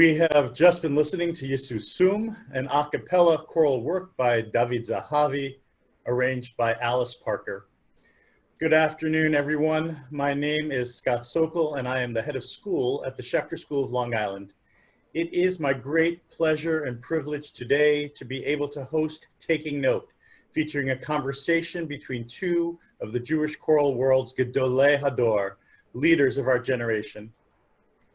We have just been listening to Yesu Sum, an a cappella choral work by David Zahavi, arranged by Alice Parker. Good afternoon, everyone. My name is Scott Sokol, and I am the head of school at the Schechter School of Long Island. It is my great pleasure and privilege today to be able to host Taking Note, featuring a conversation between two of the Jewish choral world's Gedolei Hador, leaders of our generation.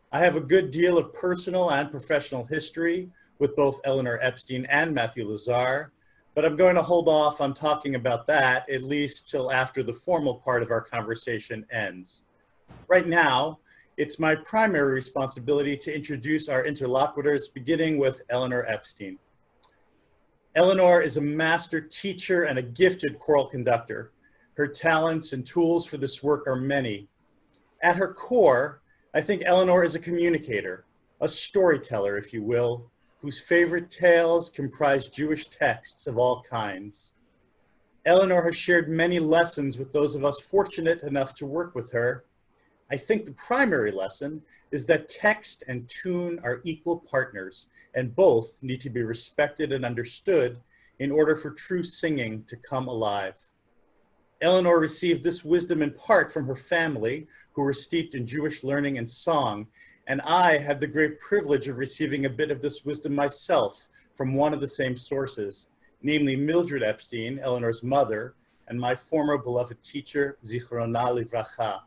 I have a good deal of personal and professional history with both Eleanor Epstein and Matthew Lazar, but I'm going to hold off on talking about that, at least till after the formal part of our conversation ends. Right now, it's my primary responsibility to introduce our interlocutors, beginning with Eleanor Epstein. Eleanor is a master teacher and a gifted choral conductor. Her talents and tools for this work are many. At her core, I think Eleanor is a communicator, a storyteller, if you will, whose favorite tales comprise Jewish texts of all kinds. Eleanor has shared many lessons with those of us fortunate enough to work with her. I think the primary lesson is that text and tune are equal partners, and both need to be respected and understood in order for true singing to come alive. Eleanor received this wisdom in part from her family, who were steeped in Jewish learning and song, and I had the great privilege of receiving a bit of this wisdom myself from one of the same sources, namely Mildred Epstein, Eleanor's mother, and my former beloved teacher, Zichrona Livracha.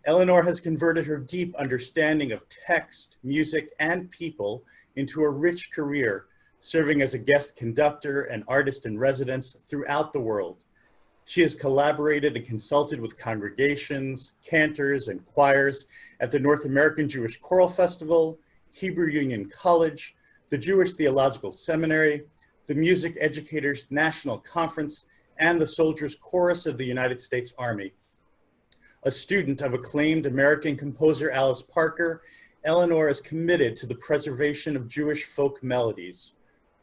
Eleanor has converted her deep understanding of text, music, and people into a rich career, serving as a guest conductor and artist in residence throughout the world. She has collaborated and consulted with congregations, cantors, and choirs at the North American Jewish Choral Festival, Hebrew Union College, the Jewish Theological Seminary, the Music Educators National Conference, and the Soldiers Chorus of the United States Army. A student of acclaimed American composer Alice Parker, Eleanor is committed to the preservation of Jewish folk melodies.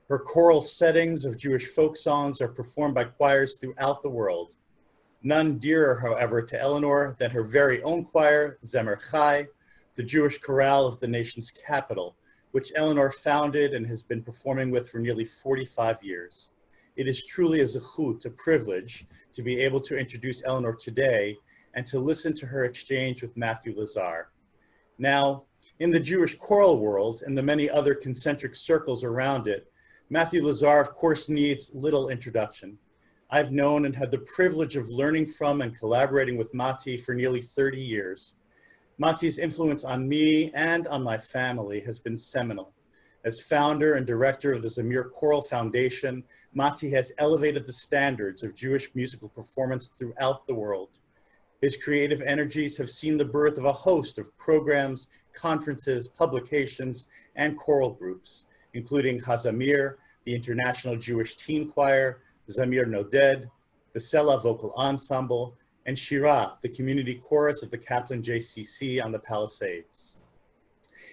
Her choral settings of Jewish folk songs are performed by choirs throughout the world. None dearer, however, to Eleanor than her very own choir, Zemer, the Jewish chorale of the nation's capital, which Eleanor founded and has been performing with for nearly 45 years. It is truly a zechut, a privilege, to be able to introduce Eleanor today and to listen to her exchange with Matthew Lazar. Now, in the Jewish choral world and the many other concentric circles around it, Matthew Lazar, of course, needs little introduction. I've known and had the privilege of learning from and collaborating with Mati for nearly 30 years. Mati's influence on me and on my family has been seminal. As founder and director of the Zamir Choral Foundation, Mati has elevated the standards of Jewish musical performance throughout the world. His creative energies have seen the birth of a host of programs, conferences, publications, and choral groups, including Zamir, the International Jewish Teen Choir, Zamir Noded, the Sela Vocal Ensemble, and Shira, the community chorus of the Kaplan JCC on the Palisades.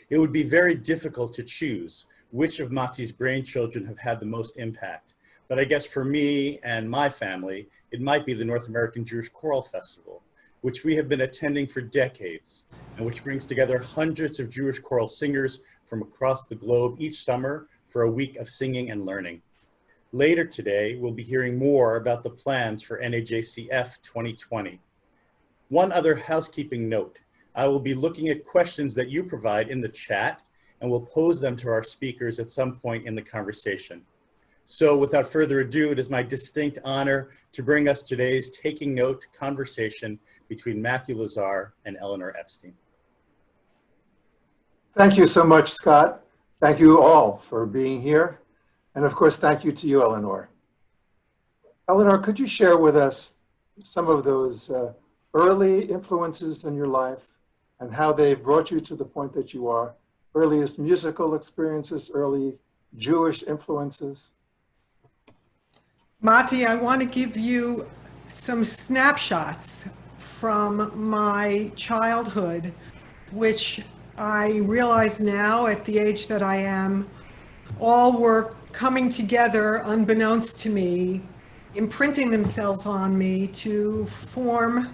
It would be very difficult to choose which of Mati's brainchildren have had the most impact, but I guess for me and my family, it might be the North American Jewish Choral Festival, which we have been attending for decades, and which brings together hundreds of Jewish choral singers from across the globe each summer for a week of singing and learning. Later today, we'll be hearing more about the plans for NAJCF 2020. One other housekeeping note, I will be looking at questions that you provide in the chat, and we'll pose them to our speakers at some point in the conversation. So without further ado, it is my distinct honor to bring us today's Taking Note conversation between Matthew Lazar and Eleanor Epstein. Thank you so much, Scott. Thank you all for being here. And of course, thank you to you, Eleanor. Eleanor, could you share with us some of those early influences in your life and how they've brought you to the point that you are? Earliest musical experiences, early Jewish influences? Mati, I want to give you some snapshots from my childhood, which I realize now at the age that I am, all were coming together unbeknownst to me, imprinting themselves on me to form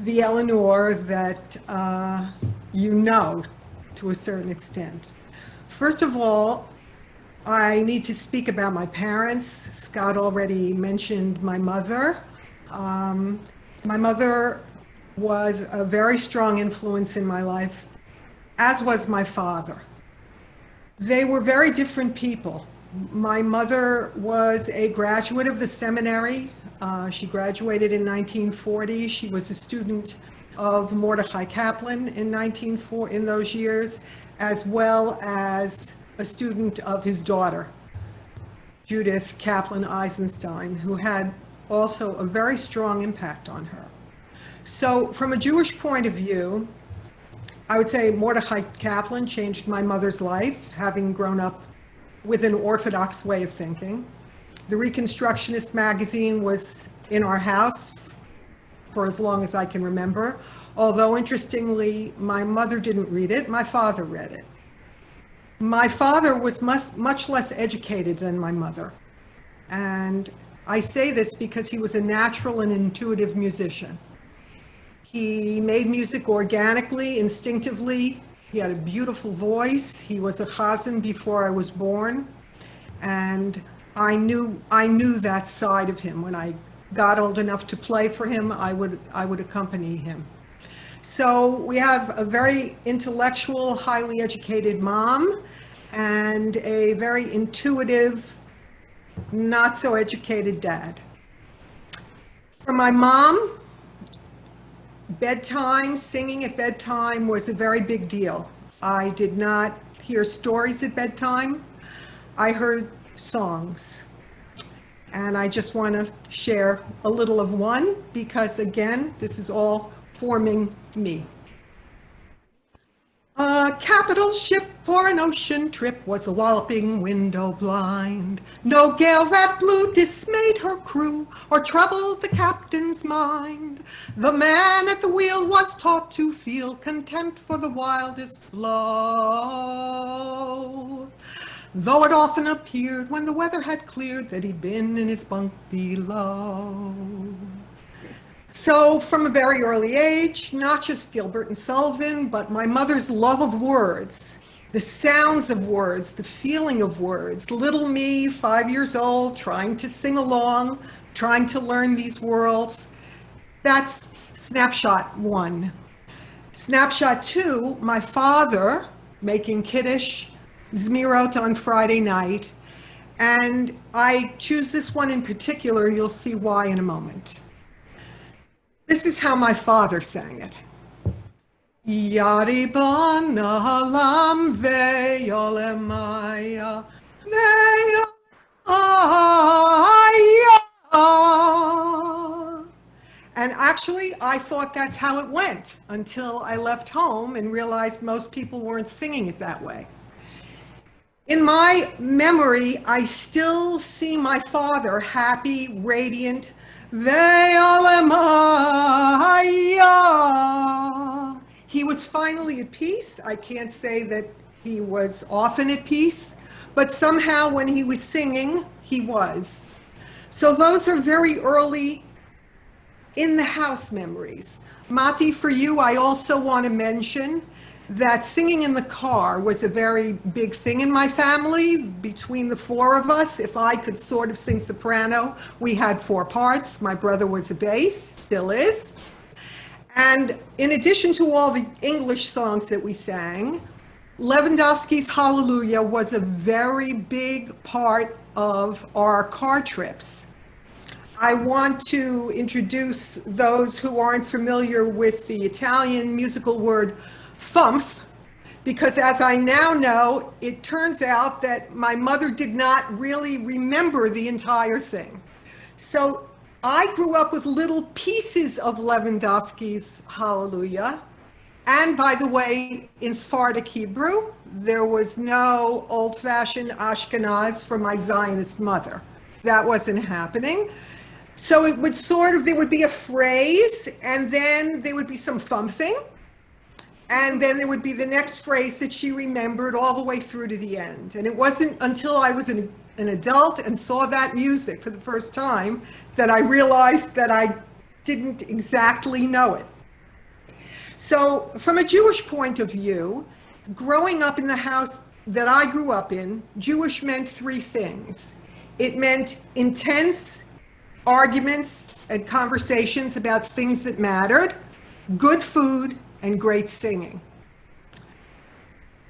the Eleanor that you know to a certain extent. First of all, I need to speak about my parents. Scott already mentioned my mother. My mother was a very strong influence in my life, as was my father. They were very different people. My mother was a graduate of the seminary. She graduated in 1940. She was a student of Mordechai Kaplan in those years, as well as a student of his daughter, Judith Kaplan Eisenstein, who had also a very strong impact on her. So from a Jewish point of view, I would say Mordechai Kaplan changed my mother's life, having grown up with an Orthodox way of thinking. The Reconstructionist magazine was in our house for as long as I can remember, although interestingly, my mother didn't read it, my father read it. My father was much less educated than my mother. And I say this because he was a natural and intuitive musician. He made music organically, instinctively. He had a beautiful voice. He was a chazan before I was born. And I knew that side of him. When I got old enough to play for him, I would accompany him. So we have a very intellectual, highly educated mom and a very intuitive, not so educated dad. For my mom, bedtime, singing at bedtime was a very big deal. I did not hear stories at bedtime. I heard songs. And I just want to share a little of one because, again, this is all forming me. A capital ship for an ocean trip was the walloping window blind. No gale that blew dismayed her crew or troubled the captain's mind. The man at the wheel was taught to feel contempt for the wildest flow, though it often appeared when the weather had cleared that he'd been in his bunk below. So from a very early age, not just Gilbert and Sullivan, but my mother's love of words, the sounds of words, the feeling of words. Little me, 5 years old, trying to sing along, trying to learn these worlds. That's snapshot 1. Snapshot 2, my father making Kiddush, Zmirot on Friday night. And I choose this one in particular. You'll see why in a moment. This is how my father sang it. Yaribon alam veyolemaya veyolemaya. And actually, I thought that's how it went until I left home and realized most people weren't singing it that way. In my memory, I still see my father happy, radiant, he was finally at peace. I can't say that he was often at peace, but somehow when he was singing, he was. So those are very early in the house memories. Mati, for you, I also want to mention that singing in the car was a very big thing in my family. Between the 4 of us, if I could sort of sing soprano, we had 4 parts. My brother was a bass, still is. And in addition to all the English songs that we sang, Lewandowski's Hallelujah was a very big part of our car trips. I want to introduce those who aren't familiar with the Italian musical word fumph, because as I now know, it turns out that my mother did not really remember the entire thing. So I grew up with little pieces of Lewandowski's Hallelujah. And by the way, in Sephardic Hebrew, there was no old-fashioned Ashkenaz for my Zionist mother. That wasn't happening. So it would there would be a phrase, and then there would be some thumping. And then there would be the next phrase that she remembered all the way through to the end. And it wasn't until I was an adult and saw that music for the first time that I realized that I didn't exactly know it. So from a Jewish point of view, growing up in the house that I grew up in, Jewish meant 3 things. It meant intense arguments and conversations about things that mattered, good food, and great singing.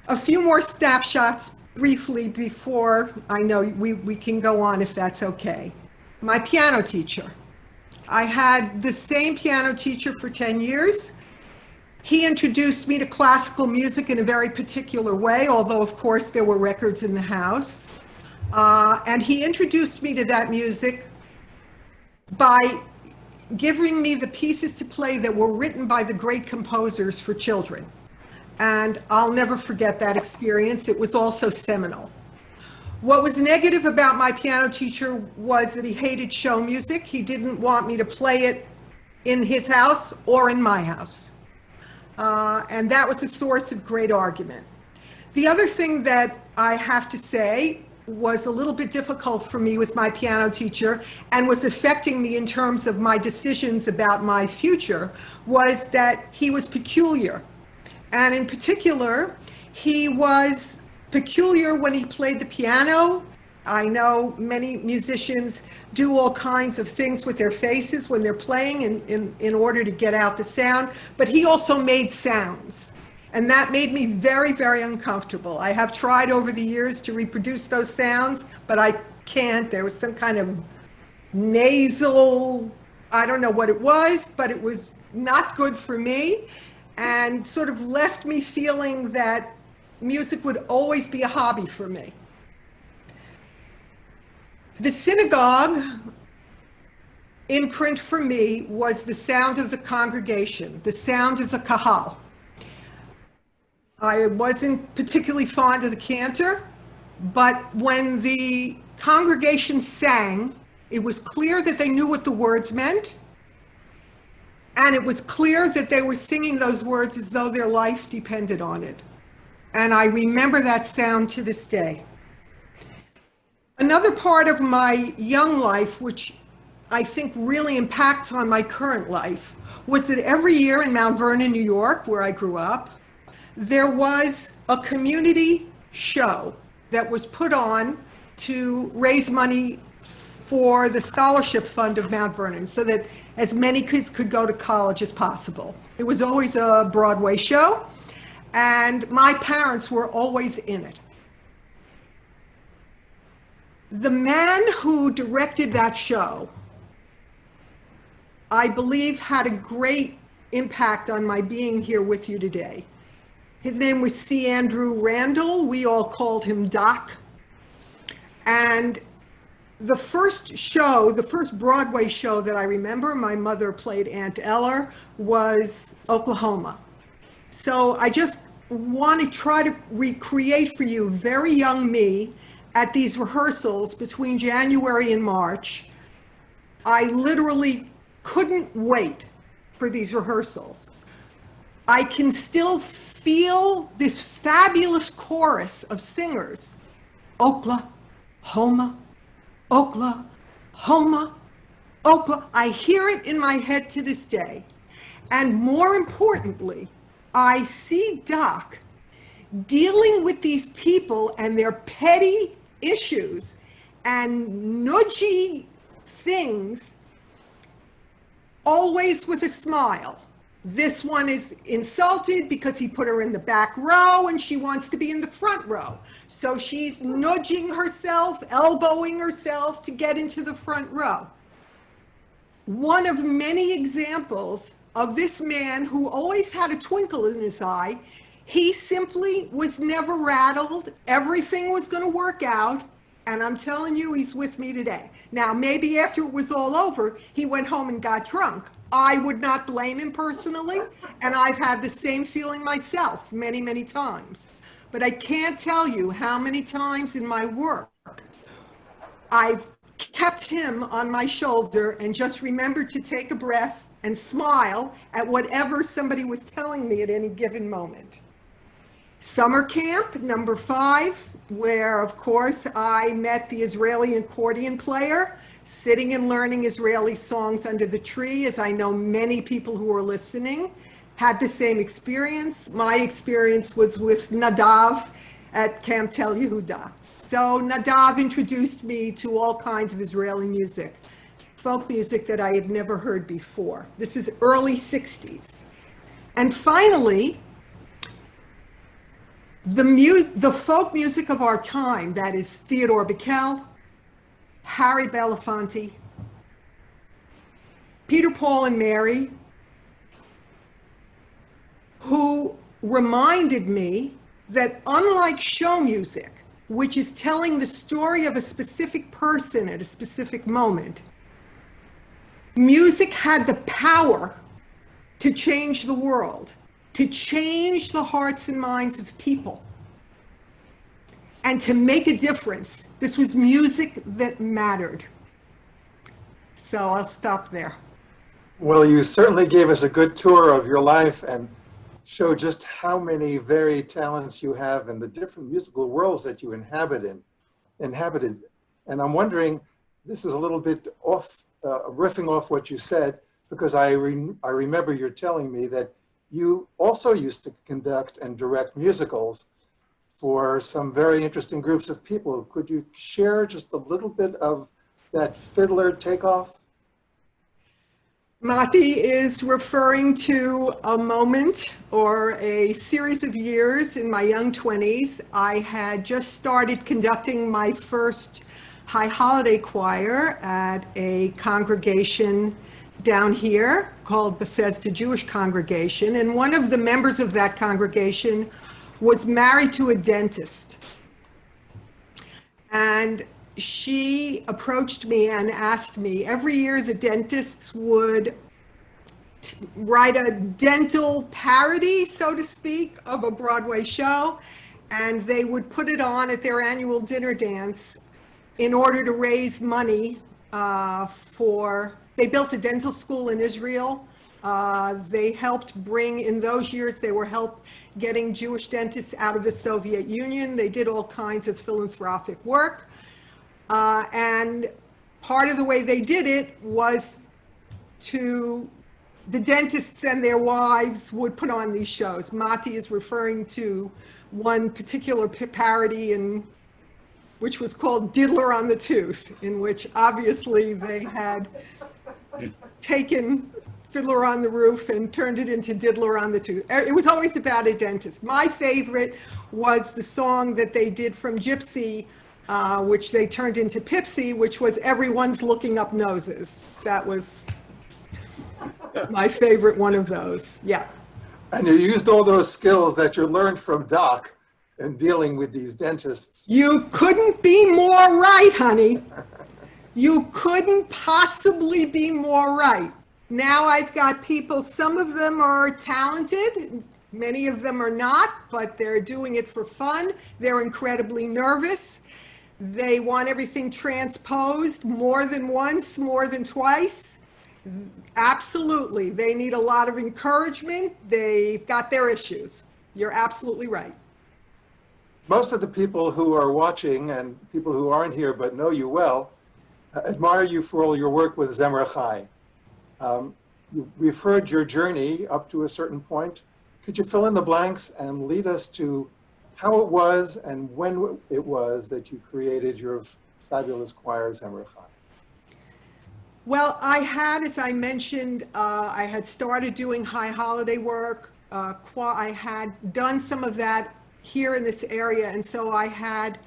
A few more snapshots briefly before I know we can go on if that's okay. My piano teacher. I had the same piano teacher for 10 years. He introduced me to classical music in a very particular way, although of course there were records in the house. And he introduced me to that music by giving me the pieces to play that were written by the great composers for children. And I'll never forget that experience. It was also seminal. What was negative about my piano teacher was that he hated show music. He didn't want me to play it in his house or in my house. And that was a source of great argument. The other thing that I have to say was a little bit difficult for me with my piano teacher and was affecting me in terms of my decisions about my future was that he was peculiar. And in particular, he was peculiar when he played the piano. I know many musicians do all kinds of things with their faces when they're playing in order to get out the sound, but he also made sounds. And that made me very, very uncomfortable. I have tried over the years to reproduce those sounds, but I can't. There was some kind of nasal, I don't know what it was, but it was not good for me and sort of left me feeling that music would always be a hobby for me. The synagogue imprint for me was the sound of the congregation, the sound of the kahal. I wasn't particularly fond of the cantor, but when the congregation sang, it was clear that they knew what the words meant, and it was clear that they were singing those words as though their life depended on it. And I remember that sound to this day. Another part of my young life, which I think really impacts on my current life, was that every year in Mount Vernon, New York, where I grew up, there was a community show that was put on to raise money for the scholarship fund of Mount Vernon so that as many kids could go to college as possible. It was always a Broadway show, and my parents were always in it. The man who directed that show, I believe, had a great impact on my being here with you today. His name was C. Andrew Randall. We all called him Doc. And the first show, the first Broadway show that I remember, my mother played Aunt Eller, was Oklahoma. So I just want to try to recreate for you very young me at these rehearsals between January and March. I literally couldn't wait for these rehearsals. I can still feel this fabulous chorus of singers. Oklahoma, Oklahoma, Oklahoma. I hear it in my head to this day. And more importantly, I see Doc dealing with these people and their petty issues and nudgy things, always with a smile. This one is insulted because he put her in the back row and she wants to be in the front row. So she's nudging herself, elbowing herself to get into the front row. One of many examples of this man who always had a twinkle in his eye. He simply was never rattled. Everything was going to work out. And I'm telling you, he's with me today. Now, maybe after it was all over, he went home and got drunk. I would not blame him personally. And I've had the same feeling myself many, many times. But I can't tell you how many times in my work I've kept him on my shoulder and just remembered to take a breath and smile at whatever somebody was telling me at any given moment. Summer camp, number 5, where, of course, I met the Israeli accordion player, sitting and learning Israeli songs under the tree, as I know many people who are listening had the same experience. My experience was with Nadav at Camp Tel Yehuda. So Nadav introduced me to all kinds of Israeli music, folk music that I had never heard before. This is early 60s. And finally, the folk music of our time, that is Theodore Bikel, Harry Belafonte, Peter, Paul, and Mary, who reminded me that unlike show music, which is telling the story of a specific person at a specific moment, music had the power to change the world, to change the hearts and minds of people, and to make a difference. This was music that mattered. So I'll stop there. Well, you certainly gave us a good tour of your life and showed just how many varied talents you have and the different musical worlds that you inhabited. And I'm wondering, this is a little bit off, riffing off what you said, because I remember you're telling me that you also used to conduct and direct musicals for some very interesting groups of people. Could you share just a little bit of that Fiddler Takeoff? Mati is referring to a moment or a series of years in my young 20s. I had just started conducting my first high holiday choir at a congregation down here called Bethesda Jewish Congregation. And one of the members of that congregation was married to a dentist. And she approached me and asked me, every year the dentists would write a dental parody, so to speak, of a Broadway show, and they would put it on at their annual dinner dance in order to raise money they built a dental school in Israel. They helped bring, in those years, they were help getting Jewish dentists out of the Soviet Union. They did all kinds of philanthropic work. And part of the way they did it was the dentists and their wives would put on these shows. Mati is referring to one particular parody which was called Diddler on the Tooth, in which obviously they had taken Fiddler on the Roof and turned it into Diddler on the Tooth. It was always about a dentist. My favorite was the song that they did from Gypsy, which they turned into Pipsy, which was Everyone's Looking Up Noses. That was my favorite one of those, yeah. And you used all those skills that you learned from Doc in dealing with these dentists. You couldn't be more right, honey. You couldn't possibly be more right. Now I've got people, some of them are talented, many of them are not, but they're doing it for fun. They're incredibly nervous. They want everything transposed more than once, more than twice. Absolutely. They need a lot of encouragement. They've got their issues. You're absolutely right. Most of the people who are watching and people who aren't here but know you well admire you for all your work with Zemer Chai. We've heard your journey up to a certain point. Could you fill in the blanks and lead us to how it was and when it was that you created your fabulous choir, Zemer Chai? Well, I had, as I mentioned, I had started doing high holiday work. I had done some of that here in this area, and so I had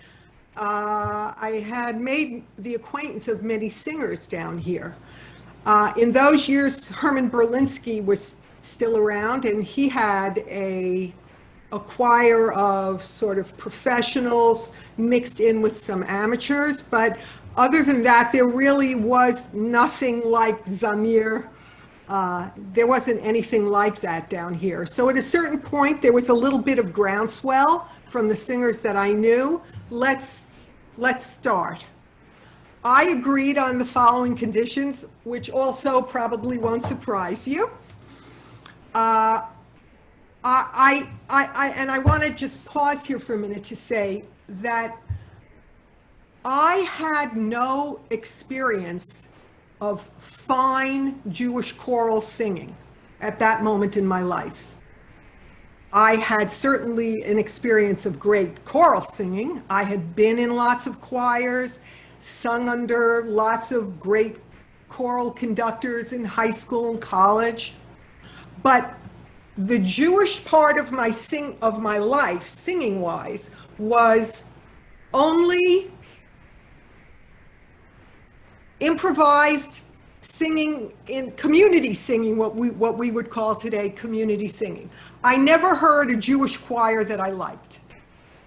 made the acquaintance of many singers down here. In those years, Herman Berlinski was still around, and he had a choir of sort of professionals mixed in with some amateurs, but other than that, there really was nothing like Zamir. There wasn't anything like that down here. So at a certain point, there was a little bit of groundswell from the singers that I knew. Let's start. I agreed on the following conditions, which also probably won't surprise you. And I want to just pause here for a minute to say that I had no experience of fine Jewish choral singing at that moment in my life. I had certainly an experience of great choral singing. I had been in lots of choirs, sung under lots of great choral conductors in high school and college. But the Jewish part of my life, singing-wise, was only improvised singing, in community singing, what we would call today community singing. I never heard a Jewish choir that I liked.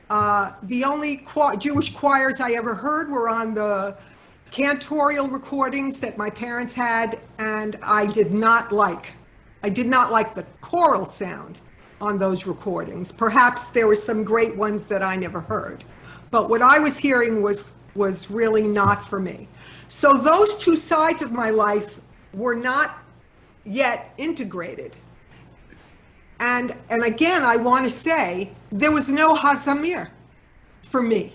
The only Jewish choirs I ever heard were on the cantorial recordings that my parents had, and I did not like the choral sound on those recordings. Perhaps there were some great ones that I never heard, but what I was hearing was really not for me. So those two sides of my life were not yet integrated. And again, I want to say, there was no Zamir for me.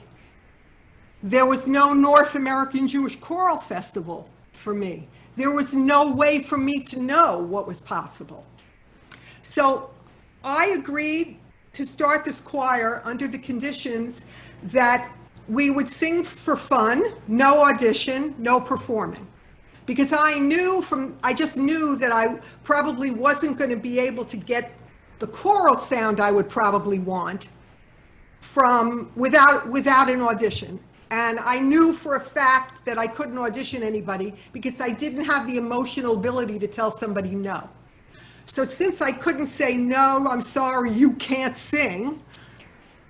There was no North American Jewish Choral Festival for me. There was no way for me to know what was possible. So I agreed to start this choir under the conditions that we would sing for fun, no audition, no performing. Because I just knew that I probably wasn't going to be able to get the choral sound I would probably want without an audition. And I knew for a fact that I couldn't audition anybody because I didn't have the emotional ability to tell somebody no. So since I couldn't say, no, I'm sorry, you can't sing,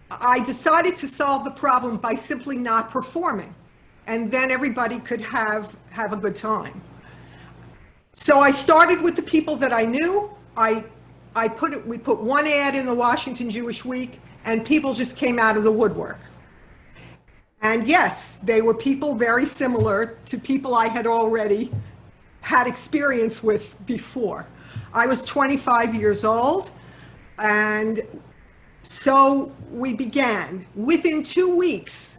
I decided to solve the problem by simply not performing. And then everybody could have a good time. So I started with the people that I knew. We put one ad in the Washington Jewish Week, and people just came out of the woodwork. And yes, they were people very similar to people I had already had experience with before. I was 25 years old, and so we began. Within 2 weeks,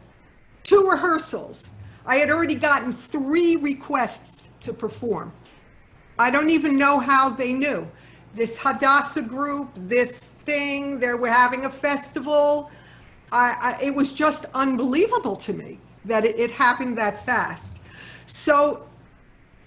2 rehearsals, I had already gotten 3 requests to perform. I don't even know how they knew. This Hadassah group, this thing, they were having a festival. It was just unbelievable to me that it happened that fast. So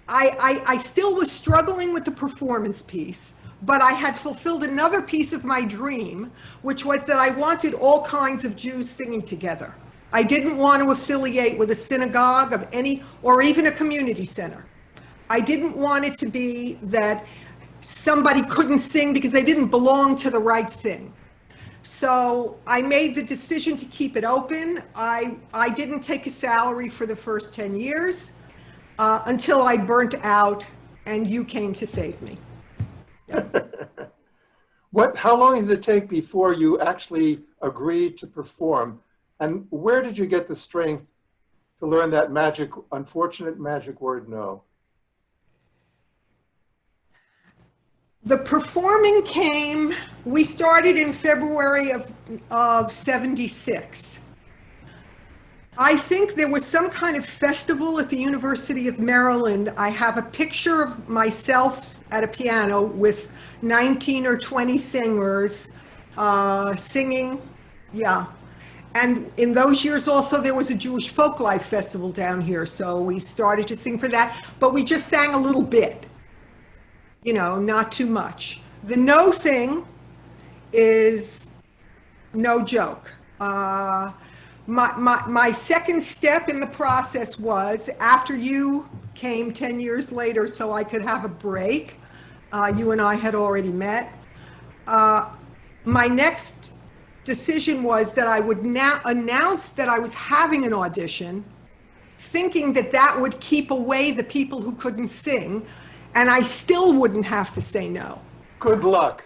I still was struggling with the performance piece, but I had fulfilled another piece of my dream, which was that I wanted all kinds of Jews singing together. I didn't want to affiliate with a synagogue of any, or even a community center. I didn't want it to be that somebody couldn't sing because they didn't belong to the right thing. So I made the decision to keep it open. I didn't take a salary for the first 10 years until I burnt out and you came to save me. Yeah. How long did it take before you actually agreed to perform? And where did you get the strength to learn that unfortunate magic word, no? The performing came, we started in February of 76. I think there was some kind of festival at the University of Maryland. I have a picture of myself at a piano with 19 or 20 singers singing, yeah. And in those years also there was a Jewish Folklife Festival down here, so we started to sing for that, but we just sang a little bit. You know, not too much. The no thing is no joke. My second step in the process was after you came 10 years later so I could have a break. You and I had already met. My next decision was that I would now announce that I was having an audition, thinking that that would keep away the people who couldn't sing. And I still wouldn't have to say no. Good luck.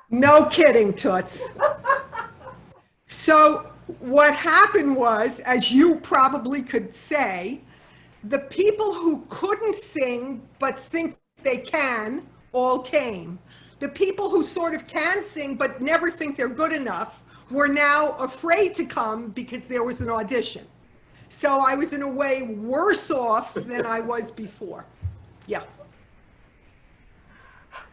No kidding, Toots. So what happened was, as you probably could say, the people who couldn't sing but think they can all came. The people who sort of can sing but never think they're good enough were now afraid to come because there was an audition. So I was in a way worse off than I was before. Yeah.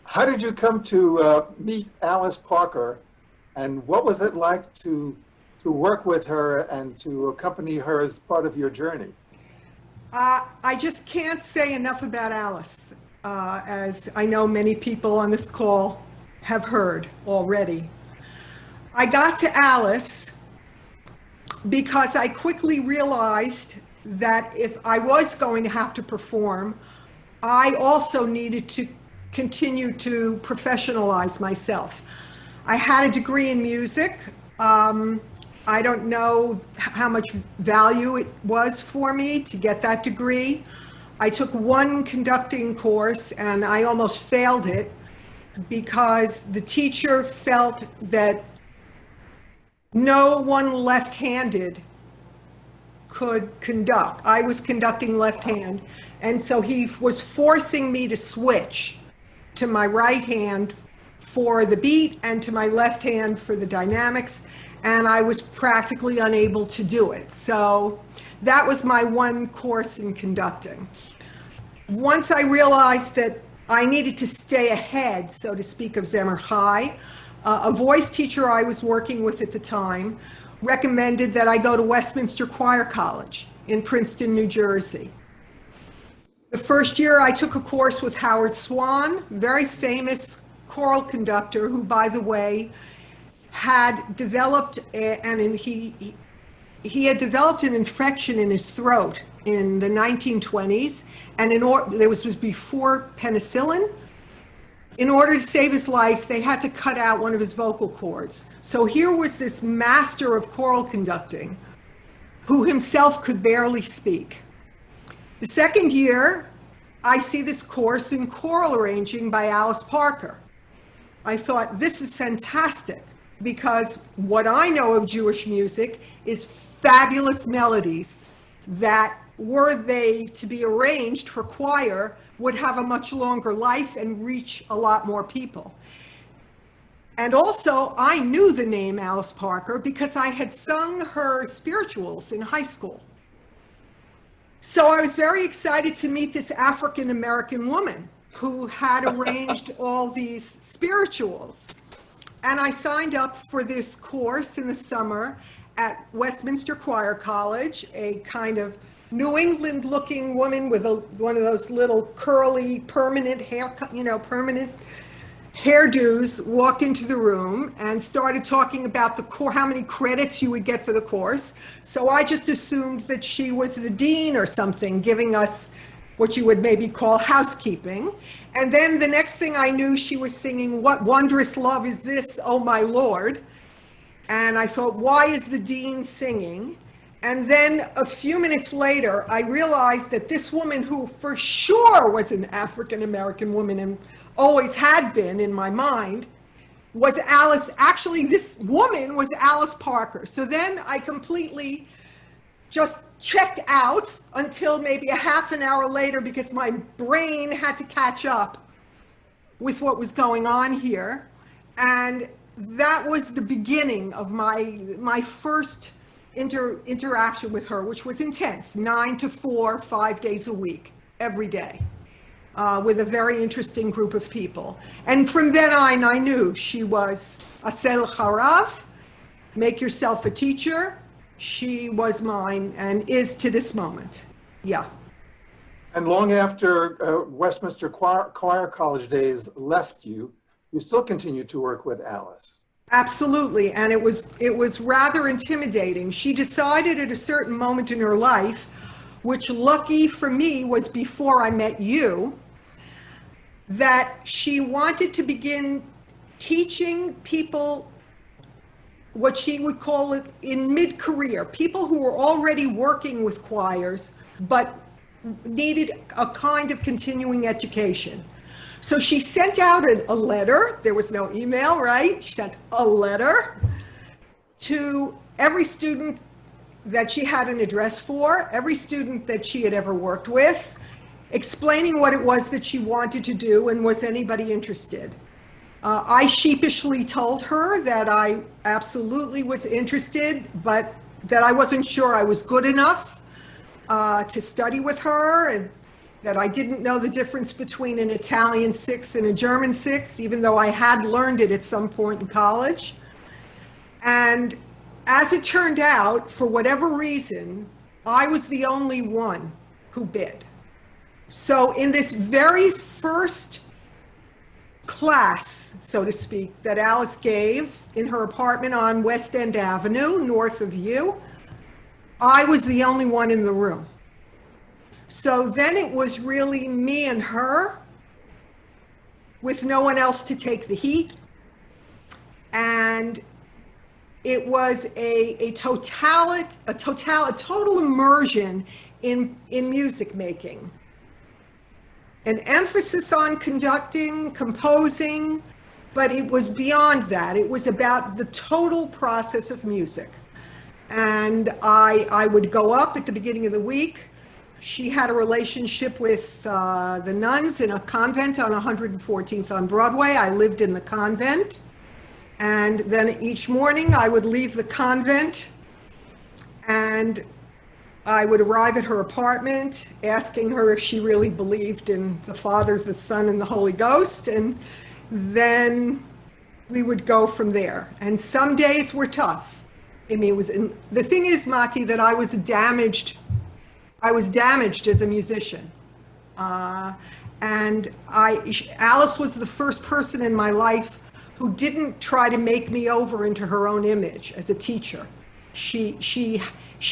How did you come to meet Alice Parker, and what was it like to work with her and to accompany her as part of your journey? I just can't say enough about Alice, as I know many people on this call have heard already. I got to Alice because I quickly realized that if I was going to have to perform, I also needed to continue to professionalize myself. I had a degree in music. I don't know how much value it was for me to get that degree. I took one conducting course and I almost failed it because the teacher felt that no one left-handed could conduct. I was conducting left-hand, and so he was forcing me to switch to my right hand for the beat and to my left hand for the dynamics, and I was practically unable to do it. So that was my one course in conducting. Once I realized that I needed to stay ahead, so to speak, of Zemer High, a voice teacher I was working with at the time recommended that I go to Westminster Choir College in Princeton, New Jersey. The first year I took a course with Howard Swan, very famous choral conductor who, by the way, had developed, he had developed an infection in his throat in the 1920s, and this was before penicillin. In order to save his life, they had to cut out one of his vocal cords. So here was this master of choral conducting who himself could barely speak. The second year, I see this course in choral arranging by Alice Parker. I thought, this is fantastic, because what I know of Jewish music is fabulous melodies that, were they to be arranged for choir, would have a much longer life and reach a lot more people. And also, I knew the name Alice Parker because I had sung her spirituals in high school. So I was very excited to meet this African-American woman who had arranged all these spirituals. And I signed up for this course in the summer at Westminster Choir College. A kind of New England looking woman with one of those little curly permanent hair, permanent hairdos walked into the room and started talking about the course, how many credits you would get for the course. So I just assumed that she was the dean or something, giving us what you would maybe call housekeeping. And then the next thing I knew, she was singing, "What Wondrous Love Is This, Oh My Lord?" And I thought, why is the dean singing? And then a few minutes later, I realized that this woman, who for sure was an African-American woman and always had been in my mind, was Alice. Actually, this woman was Alice Parker. So then I completely just checked out until maybe a half an hour later, because my brain had to catch up with what was going on here. And that was the beginning of my first interaction with her, which was intense, 9 to 4, 5 days a week, every day, with a very interesting group of people. And from then on, I knew she was a sel harav, make yourself a teacher. She was mine and is to this moment. Yeah. And long after Westminster Choir College days left you, you still continued to work with Alice. Absolutely, and it was rather intimidating. She decided at a certain moment in her life, which lucky for me was before I met you, that she wanted to begin teaching people what she would call it in mid-career, people who were already working with choirs but needed a kind of continuing education. So she sent out a letter. There was no email, right? She sent a letter to every student that she had an address for, every student that she had ever worked with, explaining what it was that she wanted to do and was anybody interested. I sheepishly told her that I absolutely was interested, but that I wasn't sure I was good enough to study with her, and that I didn't know the difference between an Italian sixth and a German sixth, even though I had learned it at some point in college. And as it turned out, for whatever reason, I was the only one who bid. So in this very first class, so to speak, that Alice gave in her apartment on West End Avenue, north of you, I was the only one in the room. So then it was really me and her, with no one else to take the heat. And it was a total immersion in music making. An emphasis on conducting, composing, but it was beyond that. It was about the total process of music. And I would go up at the beginning of the week. She had a relationship with the nuns in a convent on 114th on Broadway. I lived in the convent. And then each morning I would leave the convent and I would arrive at her apartment asking her if she really believed in the Father, the Son, and the Holy Ghost. And then we would go from there. And some days were tough. I mean, the thing is, Mati, that I was damaged as a musician. And Alice was the first person in my life who didn't try to make me over into her own image as a teacher. She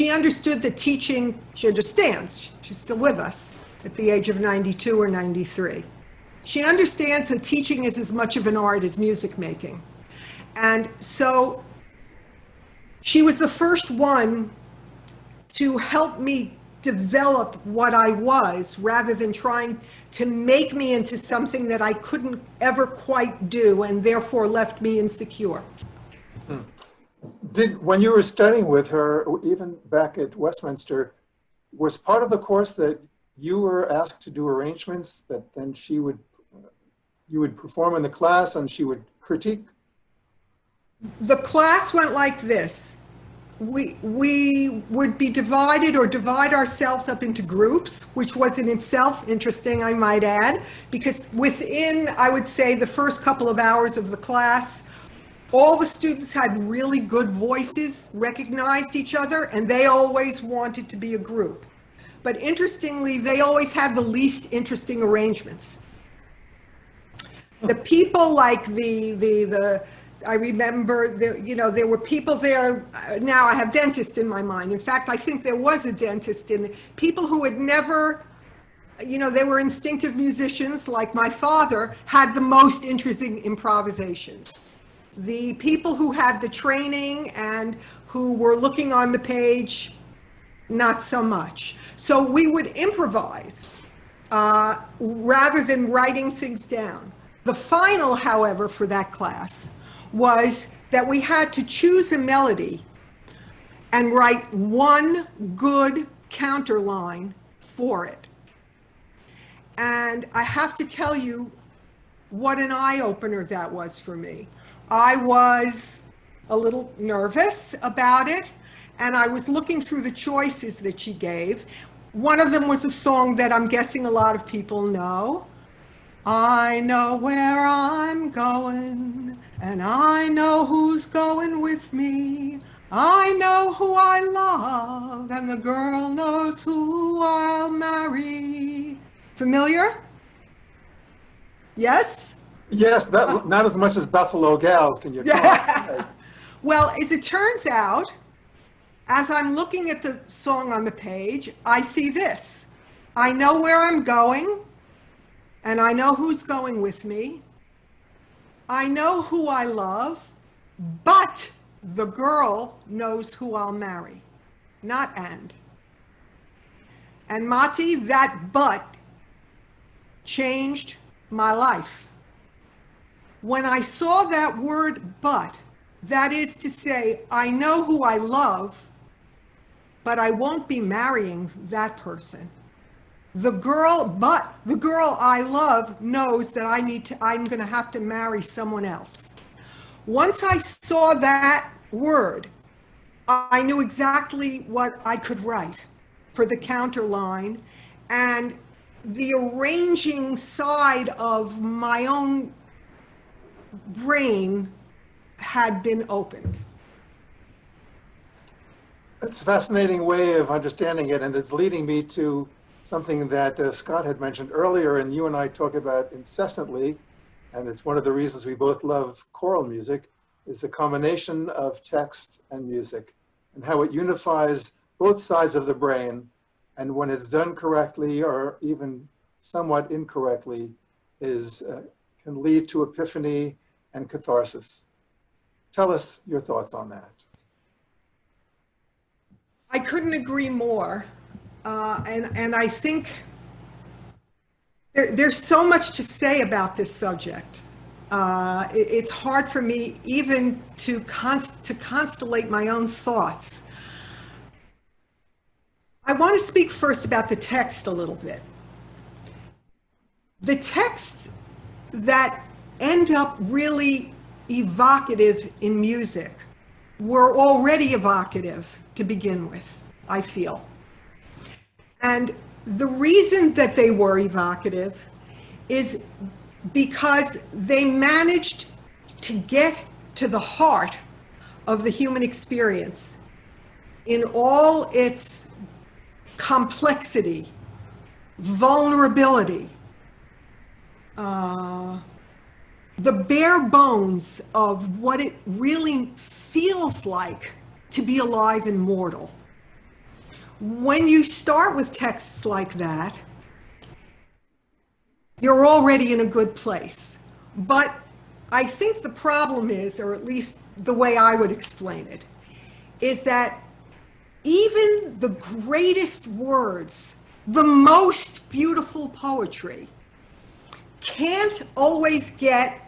understood that teaching, she understands, she's still with us at the age of 92 or 93. She understands that teaching is as much of an art as music making. And so she was the first one to help me develop what I was rather than trying to make me into something that I couldn't ever quite do and therefore left me insecure. When you were studying with her, even back at Westminster, was part of the course that you were asked to do arrangements that then you would perform in the class and she would critique? The class went like this. We would be divided or divide ourselves up into groups, which was in itself interesting, I might add, because within, I would say, the first couple of hours of the class, all the students had really good voices, recognized each other, and they always wanted to be a group. But interestingly, they always had the least interesting arrangements. The people like I remember there were people there. Now I have dentists in my mind. In fact, I think there was a dentist in people who had never, they were instinctive musicians like my father, had the most interesting improvisations. The people who had the training and who were looking on the page, not so much. So we would improvise rather than writing things down. The final, however, for that class was that we had to choose a melody and write one good counterline for it. And I have to tell you what an eye-opener that was for me. I was a little nervous about it, and I was looking through the choices that she gave. One of them was a song that I'm guessing a lot of people know. I know where I'm going, and I know who's going with me. I know who I love, and the girl knows who I'll marry. Familiar? Yes? Yes, not as much as Buffalo Gals, can you talk? Well, as it turns out, as I'm looking at the song on the page, I see this. I know where I'm going, and I know who's going with me. I know who I love, but the girl knows who I'll marry, not and. And Mati, that but changed my life. When I saw that word but, that is to say, I know who I love, but I won't be marrying that person. The girl I love knows that I'm going to have to marry someone else. Once I saw that word, I knew exactly what I could write for the counterline, and the arranging side of my own brain had been opened. It's a fascinating way of understanding it, and it's leading me to something that Scott had mentioned earlier, and you and I talk about incessantly, and it's one of the reasons we both love choral music, is the combination of text and music, and how it unifies both sides of the brain, and when it's done correctly, or even somewhat incorrectly, can lead to epiphany and catharsis. Tell us your thoughts on that. I couldn't agree more. And I think there's so much to say about this subject. It's hard for me even to constellate my own thoughts. I want to speak first about the text a little bit. The texts that end up really evocative in music were already evocative to begin with, I feel. And the reason that they were evocative is because they managed to get to the heart of the human experience in all its complexity, vulnerability, the bare bones of what it really feels like to be alive and mortal. When you start with texts like that, you're already in a good place. But I think the problem is, or at least the way I would explain it, is that even the greatest words, the most beautiful poetry, can't always get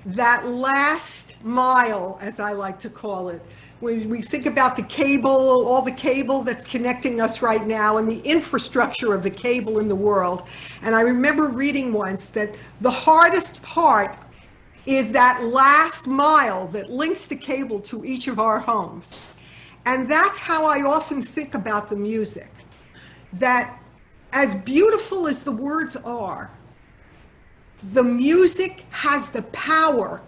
that last mile, as I like to call it. When we think about the cable, all the cable that's connecting us right now and the infrastructure of the cable in the world. And I remember reading once that the hardest part is that last mile that links the cable to each of our homes. And that's how I often think about the music. That as beautiful as the words are, the music has the power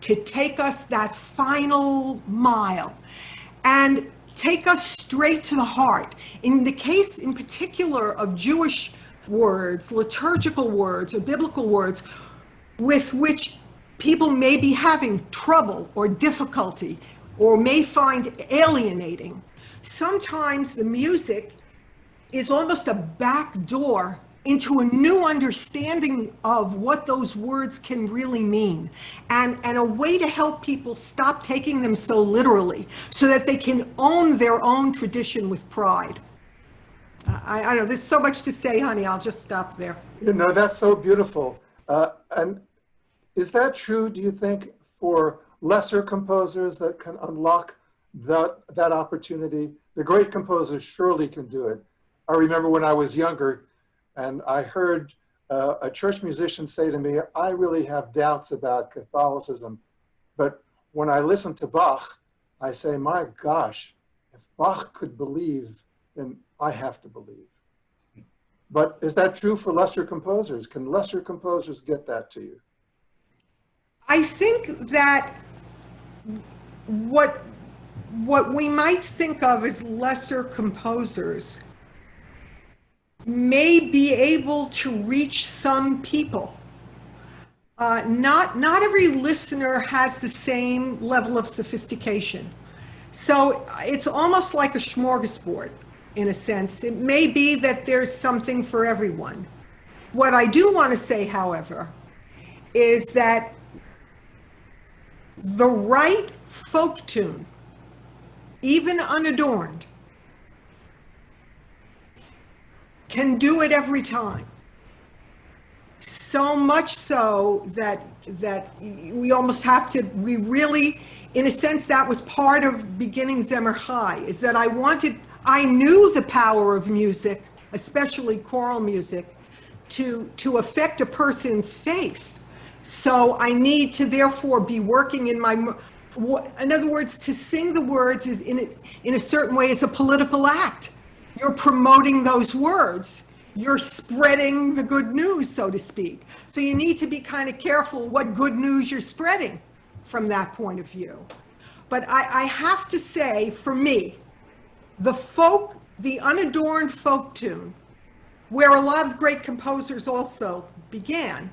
to take us that final mile and take us straight to the heart. In the case in particular of Jewish words, liturgical words, or biblical words, with which people may be having trouble or difficulty or may find alienating, sometimes the music is almost a back door into a new understanding of what those words can really mean, and a way to help people stop taking them so literally so that they can own their own tradition with pride. I know there's so much to say, honey. I'll just stop there. You know, that's so beautiful. And is that true, do you think, for lesser composers that can unlock that opportunity? The great composers surely can do it. I remember when I was younger, and I heard a church musician say to me, I really have doubts about Catholicism. But when I listen to Bach, I say, my gosh, if Bach could believe, then I have to believe. But is that true for lesser composers? Can lesser composers get that to you? I think that what we might think of as lesser composers may be able to reach some people. Not every listener has the same level of sophistication. So it's almost like a smorgasbord in a sense. It may be that there's something for everyone. What I do want to say, however, is that the right folk tune, even unadorned, can do it every time. So much so that we almost have to, we really, in a sense, that was part of beginning Zemer Chai, is that I knew the power of music, especially choral music, to affect a person's faith. So I need to therefore be working in in other words, to sing the words is in a certain way is a political act. You're promoting those words. You're spreading the good news, so to speak. So you need to be kind of careful what good news you're spreading from that point of view. But I have to say, for me, the unadorned folk tune, where a lot of great composers also began,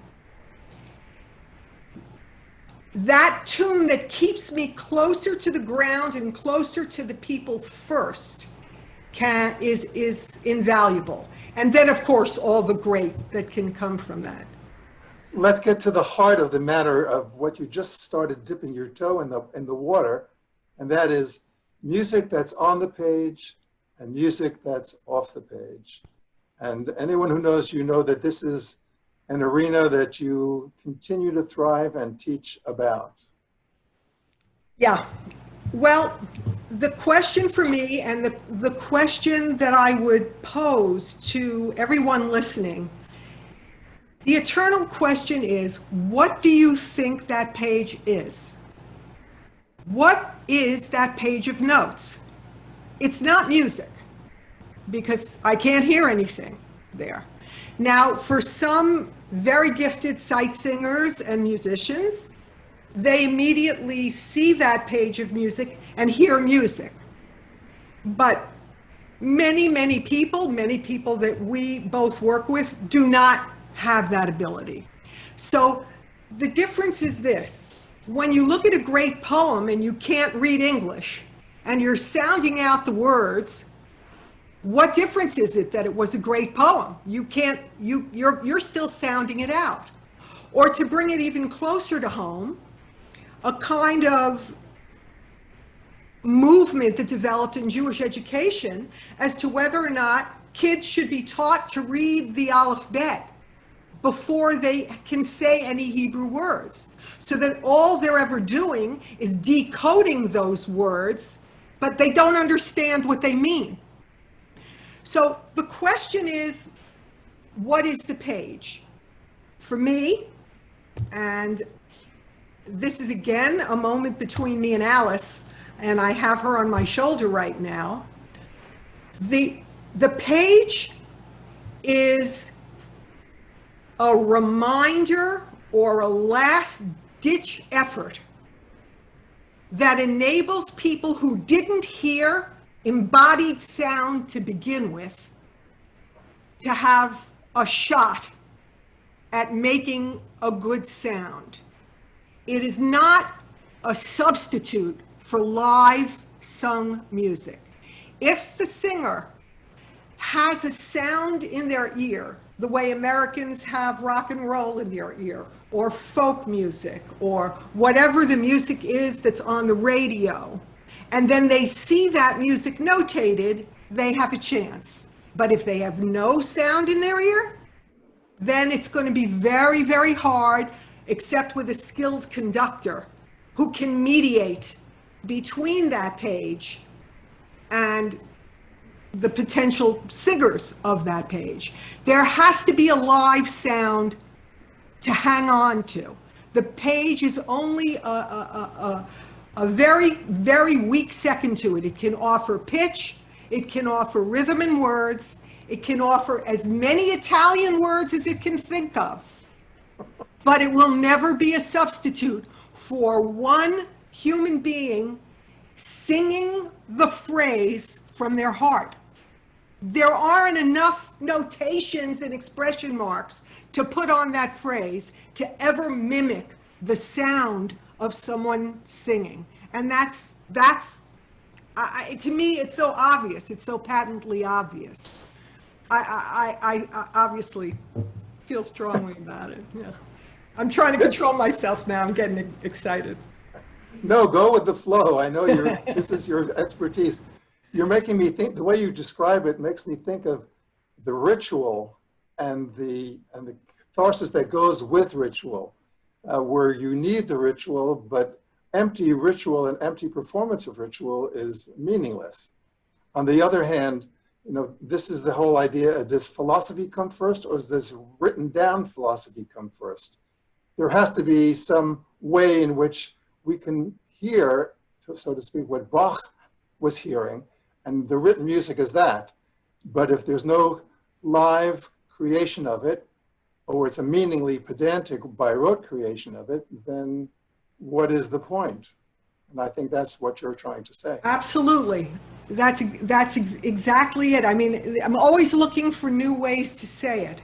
that tune that keeps me closer to the ground and closer to the people first is invaluable. And then, of course, all the great that can come from that. Let's get to the heart of the matter of what you just started dipping your toe in the water, and that is music that's on the page and music that's off the page. And anyone who knows you know that this is an arena that you continue to thrive and teach about. Yeah. Well, the question for me, and the question that I would pose to everyone listening, the eternal question is, what do you think that page is? What is that page of notes? It's not music, because I can't hear anything there. Now, for some very gifted sight singers and musicians, they immediately see that page of music and hear music. But many people that we both work with do not have that ability. So the difference is this: when you look at a great poem and you can't read English and you're sounding out the words, what difference is it that it was a great poem? You're still sounding it out. Or to bring it even closer to home, a kind of movement that developed in Jewish education as to whether or not kids should be taught to read the Aleph Bet before they can say any Hebrew words. So that all they're ever doing is decoding those words, but they don't understand what they mean. So the question is, what is the page? For me, and this is again a moment between me and Alice, and I have her on my shoulder right now. The page is a reminder or a last-ditch effort that enables people who didn't hear embodied sound to begin with to have a shot at making a good sound. It is not a substitute for live sung music. If the singer has a sound in their ear, the way Americans have rock and roll in their ear, or folk music, or whatever the music is that's on the radio, and then they see that music notated, they have a chance. But if they have no sound in their ear, then it's going to be very, very hard, except with a skilled conductor who can mediate between that page and the potential singers of that page. There has to be a live sound to hang on to. The page is only a very, very weak second to it. It can offer pitch, it can offer rhythm and words, it can offer as many Italian words as it can think of, but it will never be a substitute for one human being singing the phrase from their heart. There aren't enough notations and expression marks to put on that phrase to ever mimic the sound of someone singing. And that's to me, it's so obvious. It's so patently obvious. I obviously feel strongly about it. Yeah. I'm trying to control myself now. I'm getting excited. No, go with the flow. I know this is your expertise. You're making me think, the way you describe it makes me think of the ritual and the catharsis that goes with ritual, where you need the ritual, but empty ritual and empty performance of ritual is meaningless. On the other hand, this is the whole idea, does philosophy come first, or does this written down philosophy come first? There has to be some way in which we can hear, so to speak, what Bach was hearing, and the written music is that. But if there's no live creation of it, or it's a meaningly pedantic by rote creation of it, then what is the point? And I think that's what you're trying to say. Absolutely. That's exactly it. I mean, I'm always looking for new ways to say it.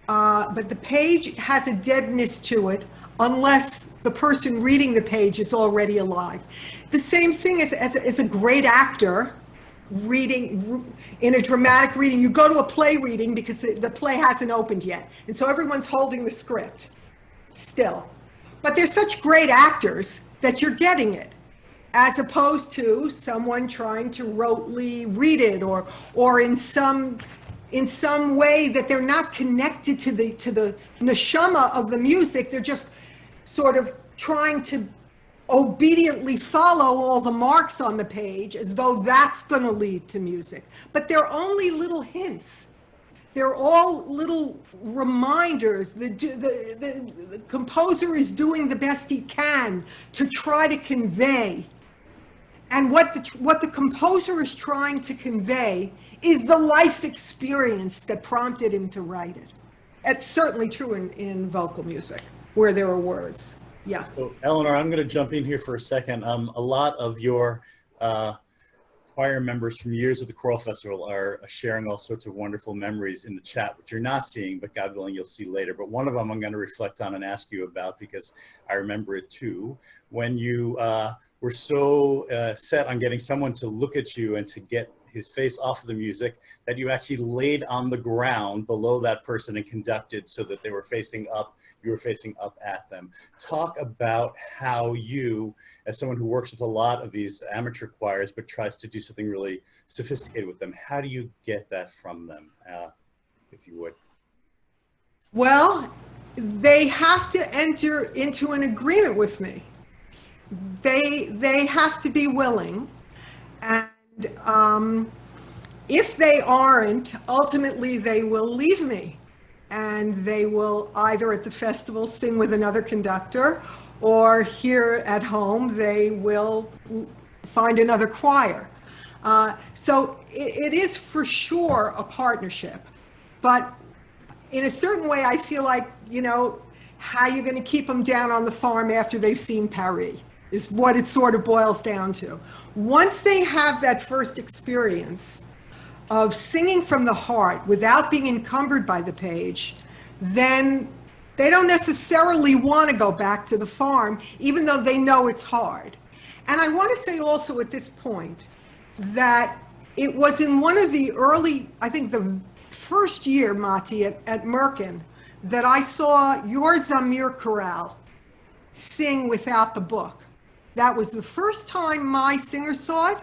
But the page has a deadness to it unless the person reading the page is already alive. The same thing as a great actor reading in a dramatic reading. You go to a play reading because the play hasn't opened yet. And so everyone's holding the script still. But they're such great actors that you're getting it, as opposed to someone trying to rotely read it or in some way that they're not connected to the neshama of the music. They're just sort of trying to obediently follow all the marks on the page as though that's going to lead to music. But they're only little hints. They're all little reminders. The composer is doing the best he can to try to convey. And what the composer is trying to convey is the life experience that prompted him to write it. That's certainly true in vocal music, where there are words. Yeah. So, Eleanor, I'm going to jump in here for a second. A lot of your choir members from years of the Choral Festival are sharing all sorts of wonderful memories in the chat, which you're not seeing, but God willing, you'll see later. But one of them I'm going to reflect on and ask you about because I remember it too. When you were so set on getting someone to look at you and to get his face off of the music, that you actually laid on the ground below that person and conducted so that they were facing up, you were facing up at them. Talk about how you, as someone who works with a lot of these amateur choirs but tries to do something really sophisticated with them, how do you get that from them, if you would? Well, they have to enter into an agreement with me. They have to be willing, and if they aren't, ultimately they will leave me, and they will either at the festival sing with another conductor, or here at home they will find another choir. So it is for sure a partnership, but in a certain way I feel like, you know, how you're going to keep them down on the farm after they've seen Paris is what it sort of boils down to. Once they have that first experience of singing from the heart without being encumbered by the page, then they don't necessarily want to go back to the farm, even though they know it's hard. And I want to say also at this point that it was in one of the early, I think the first year, Mati, at Merkin, that I saw your Zamir Choral sing without the book. That was the first time my singer saw it,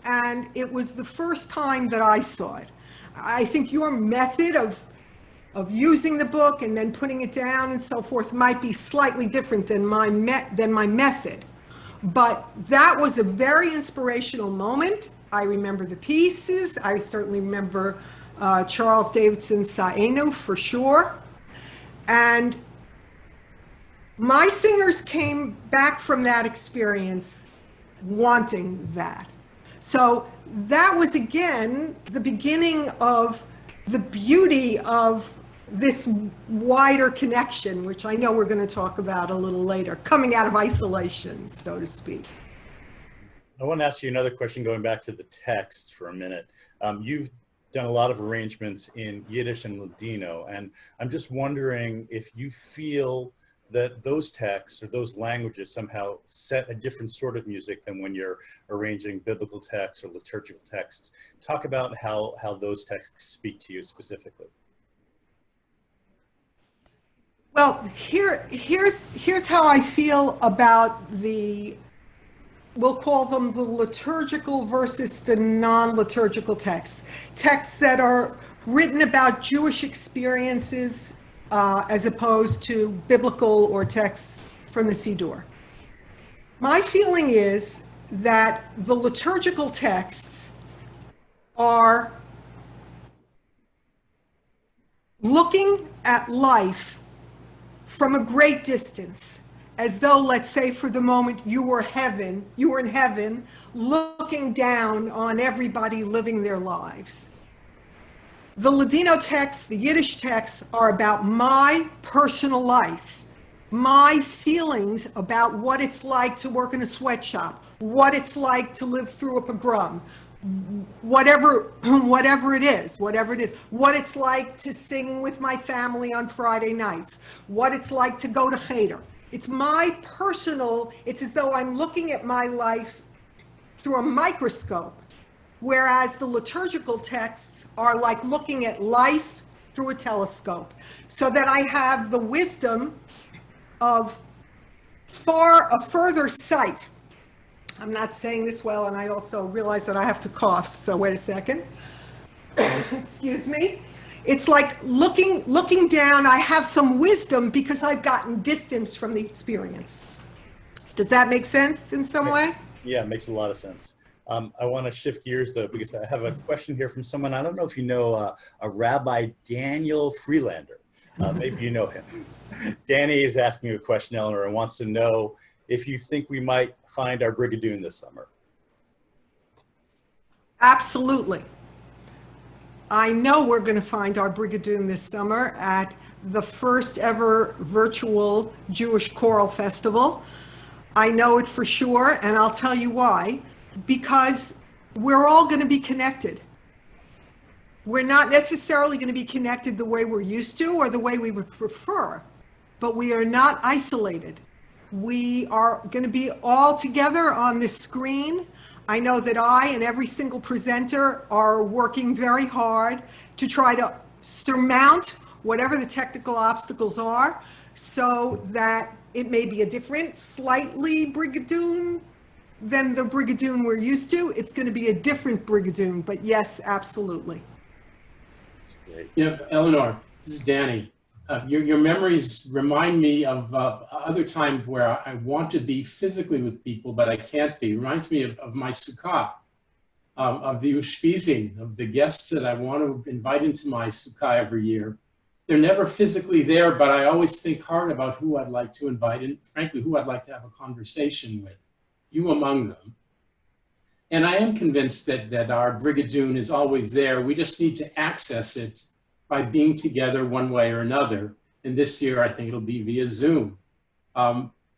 and it was the first time that I saw it. I think your method of using the book and then putting it down and so forth might be slightly different than my method. But that was a very inspirational moment. I remember the pieces. I certainly remember Charles Davidson's Saenu for sure. And my singers came back from that experience wanting that. So that was, again, the beginning of the beauty of this wider connection, which I know we're going to talk about a little later, coming out of isolation, so to speak. I want to ask you another question going back to the text for a minute. You've done a lot of arrangements in Yiddish and Ladino, and I'm just wondering if you feel that those texts or those languages somehow set a different sort of music than when you're arranging biblical texts or liturgical texts. Talk about how those texts speak to you specifically. Well, here's how I feel about we'll call them the liturgical versus the non-liturgical texts. Texts that are written about Jewish experiences as opposed to biblical or texts from the Siddur. My feeling is that the liturgical texts are looking at life from a great distance, as though, let's say for the moment, you were in heaven, looking down on everybody living their lives. The Ladino texts, the Yiddish texts, are about my personal life, my feelings about what it's like to work in a sweatshop, what it's like to live through a pogrom, whatever it is, what it's like to sing with my family on Friday nights, what it's like to go to Cheder. It's my personal, it's as though I'm looking at my life through a microscope, whereas the liturgical texts are like looking at life through a telescope, so that I have the wisdom of a further sight. I'm not saying this well, and I also realize that I have to cough, so wait a second. Excuse me. It's like looking down, I have some wisdom because I've gotten distance from the experience. Does that make sense in some way? Yeah, it makes a lot of sense. I want to shift gears though, because I have a question here from someone. I don't know if you know a Rabbi Daniel Freelander. Maybe you know him. Danny is asking you a question, Eleanor, and wants to know if you think we might find our Brigadoon this summer. Absolutely. I know we're going to find our Brigadoon this summer at the first ever virtual Jewish choral festival. I know it for sure, and I'll tell you why. Because we're all going to be connected. We're not necessarily going to be connected the way we're used to or the way we would prefer, but we are not isolated. We are going to be all together on this screen. I know that I and every single presenter are working very hard to try to surmount whatever the technical obstacles are so that it may be a different, slightly Brigadoon than the Brigadoon we're used to. It's going to be a different Brigadoon, but yes, absolutely. Yeah, Eleanor, this is Danny. Your memories remind me of other times where I want to be physically with people, but I can't be. It reminds me of my sukkah, of the ushpizing, of the guests that I want to invite into my sukkah every year. They're never physically there, but I always think hard about who I'd like to invite and frankly, who I'd like to have a conversation with, you among them. And I am convinced that our Brigadoon is always there. We just need to access it by being together one way or another. And this year, I think it'll be via Zoom.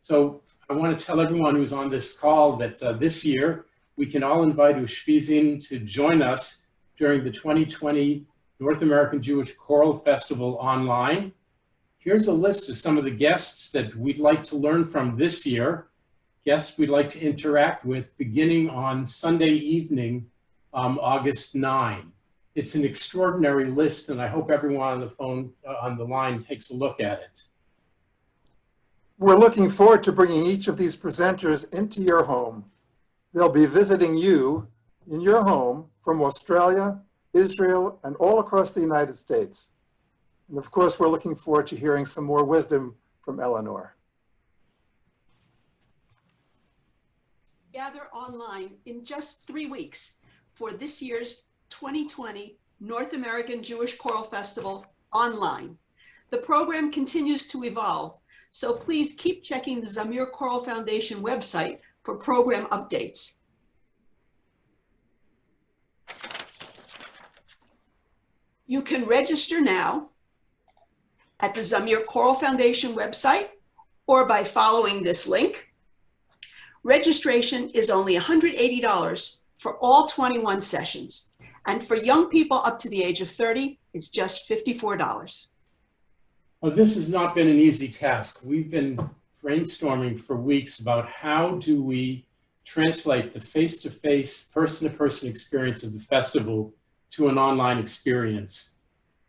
So I want to tell everyone who's on this call that this year, we can all invite Ushpizin to join us during the 2020 North American Jewish Choral Festival online. Here's a list of some of the guests that we'd like to learn from this year, guests we'd like to interact with beginning on Sunday evening, August 9. It's an extraordinary list, and I hope everyone on the phone, on the line takes a look at it. We're looking forward to bringing each of these presenters into your home. They'll be visiting you in your home from Australia, Israel, and all across the United States. And of course, we're looking forward to hearing some more wisdom from Eleanor. Gather online in just 3 weeks for this year's 2020 North American Jewish Choral Festival online. The program continues to evolve, so please keep checking the Zamir Choral Foundation website for program updates. You can register now at the Zamir Choral Foundation website or by following this link. Registration is only $180 for all 21 sessions. And for young people up to the age of 30, it's just $54. Well, this has not been an easy task. We've been brainstorming for weeks about how do we translate the face-to-face, person-to-person experience of the festival to an online experience.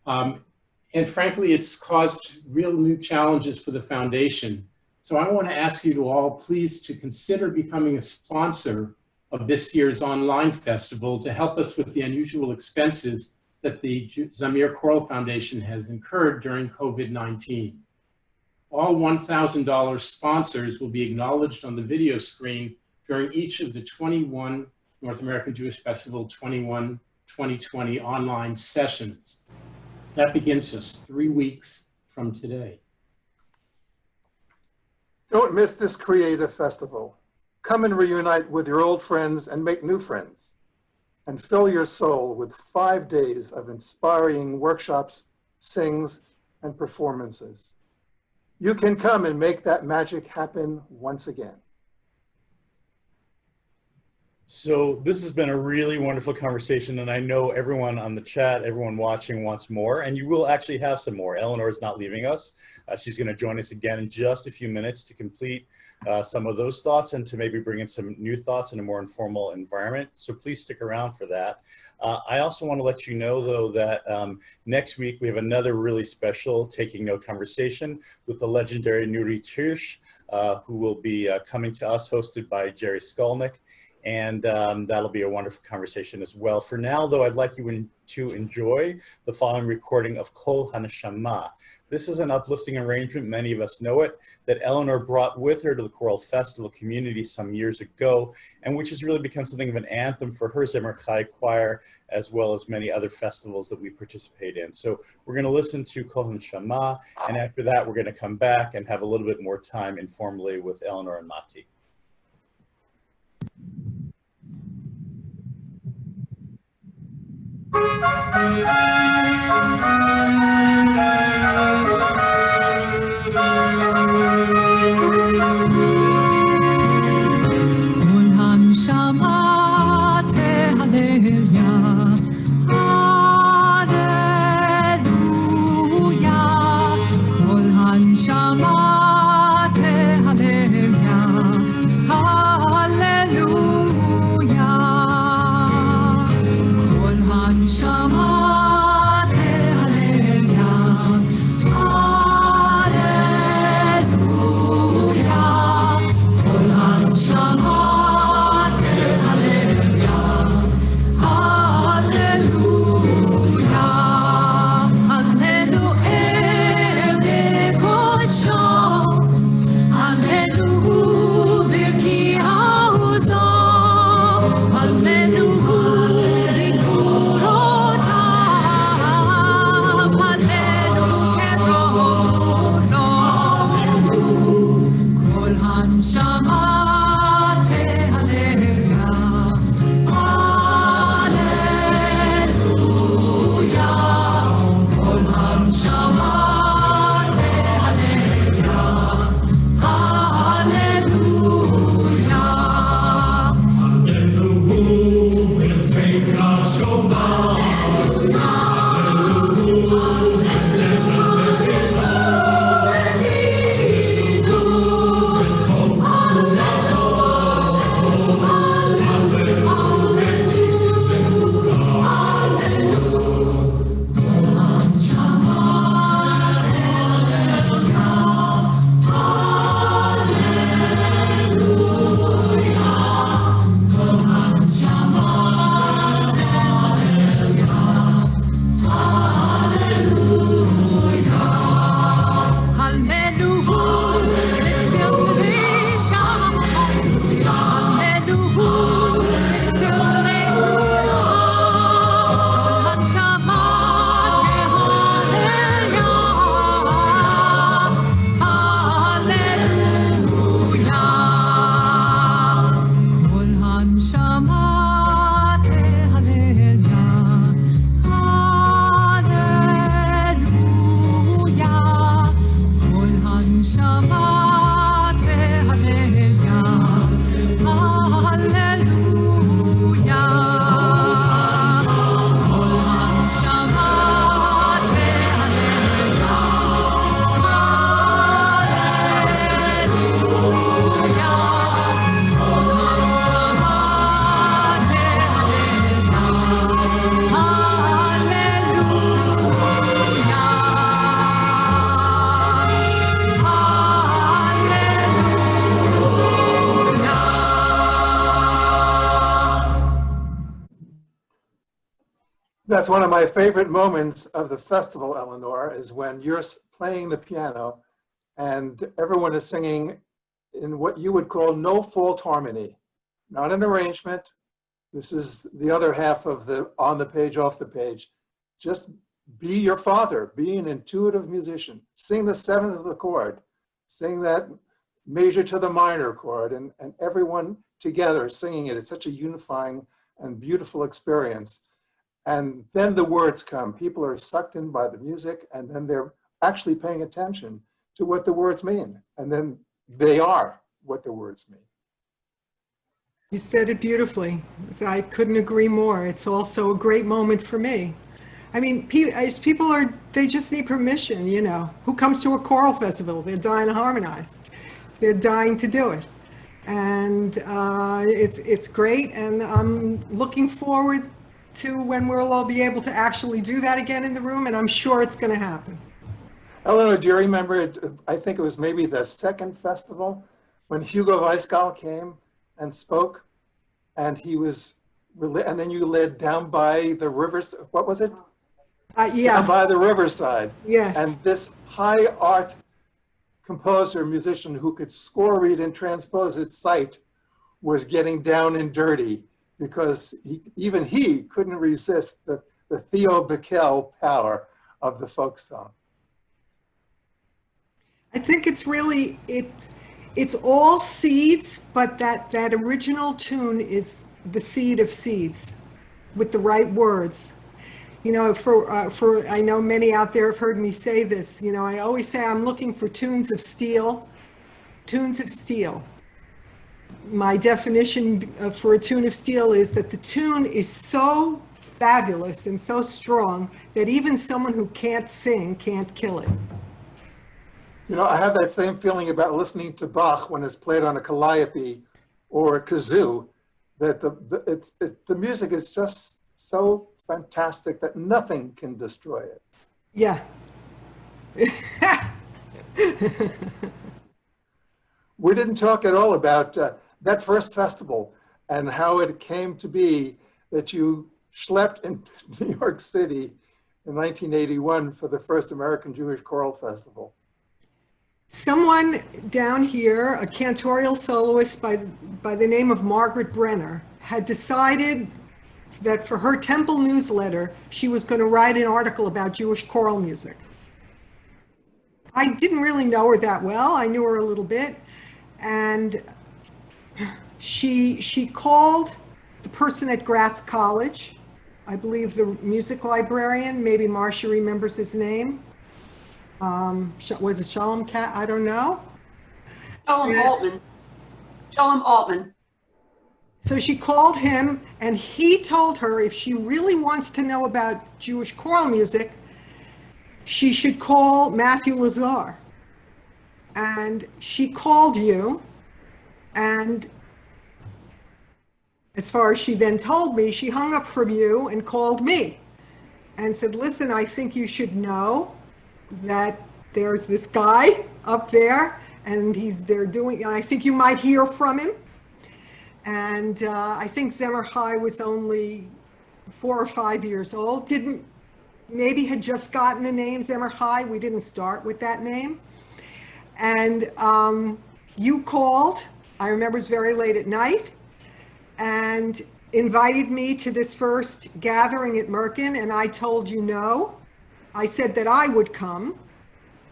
And frankly, it's caused real new challenges for the foundation. So I want to ask you to all please to consider becoming a sponsor of this year's online festival to help us with the unusual expenses that the Zamir Choral Foundation has incurred during COVID-19. All $1,000 sponsors will be acknowledged on the video screen during each of the 21 North American Jewish Festival 2020 online sessions. That begins just 3 weeks from today. Don't miss this creative festival. Come and reunite with your old friends and make new friends. And fill your soul with 5 days of inspiring workshops, sings, and performances. You can come and make that magic happen once again. So this has been a really wonderful conversation, and I know everyone on the chat, everyone watching wants more, and you will actually have some more. Eleanor is not leaving us. She's going to join us again in just a few minutes to complete some of those thoughts and to maybe bring in some new thoughts in a more informal environment. So please stick around for that. I also want to let you know, though, that next week we have another really special Taking Note conversation with the legendary Nuri Tirsch, who will be coming to us, hosted by Jerry Skolnick. And that'll be a wonderful conversation as well. For now, though, I'd like you to enjoy the following recording of Kol HaNeshama. This is an uplifting arrangement, many of us know it, that Eleanor brought with her to the Choral Festival community some years ago, and which has really become something of an anthem for her Zemer Chai choir, as well as many other festivals that we participate in. So we're going to listen to Kol HaNeshama, and after that, we're going to come back and have a little bit more time informally with Eleanor and Mati. Kol hanshama tehaleluya, hallelujah. Kol hanshama tehaleluya, hallelujah. Shamate, Hallelujah, Hallelujah. Hallelujah, we'll take our shofar. That's one of my favorite moments of the festival, Eleanor, is when you're playing the piano and everyone is singing in what you would call no fault harmony, not an arrangement. This is the other half of the on the page, off the page. Just be your father, be an intuitive musician. Sing the seventh of the chord, sing that major to the minor chord, and everyone together singing it. It's such a unifying and beautiful experience. And then the words come. People are sucked in by the music, and then they're actually paying attention to what the words mean. And then they are what the words mean. You said it beautifully. I couldn't agree more. It's also a great moment for me. I mean, as people are, they just need permission, you know. Who comes to a choral festival? They're dying to harmonize. They're dying to do it. And it's great, and I'm looking forward to when we'll all be able to actually do that again in the room, and I'm sure it's going to happen. Eleanor, do you remember, I think it was maybe the second festival, when Hugo Weisgall came and spoke, and he was, and then you led down by the rivers, what was it? Yes. Down by the riverside. Yes. And this high art composer, musician who could score read and transpose at sight was getting down and dirty, because even he couldn't resist the Theo Bickel power of the folk song. I think it's really, it's all seeds, but that original tune is the seed of seeds with the right words. You know, for I know many out there have heard me say this, you know, I always say I'm looking for tunes of steel, tunes of steel. My definition for a tune of steel is that the tune is so fabulous and so strong that even someone who can't sing can't kill it. You know, I have that same feeling about listening to Bach when it's played on a calliope or a kazoo, that the music is just so fantastic that nothing can destroy it. Yeah. We didn't talk at all about that first festival and how it came to be that you schlepped into New York City in 1981 for the first American Jewish Choral Festival. Someone down here, a cantorial soloist by the name of Margaret Brenner, had decided that for her temple newsletter, she was going to write an article about Jewish choral music. I didn't really know her that well. I knew her a little bit. And she called the person at Gratz College, I believe the music librarian, maybe Marcia remembers his name. Was it Shalom Cat? I don't know. Shalom Altman. Shalom Altman. So she called him, and he told her if she really wants to know about Jewish choral music, she should call Matthew Lazar. And she called you, and as far as she then told me, she hung up from you and called me and said, listen, I think you should know that there's this guy up there, and I think you might hear from him. And I think Zemer Chai was only 4 or 5 years old, maybe had just gotten the name Zemer Chai. We didn't start with that name. And you called, I remember it was very late at night, and invited me to this first gathering at Merkin, and I told you no. I said that I would come,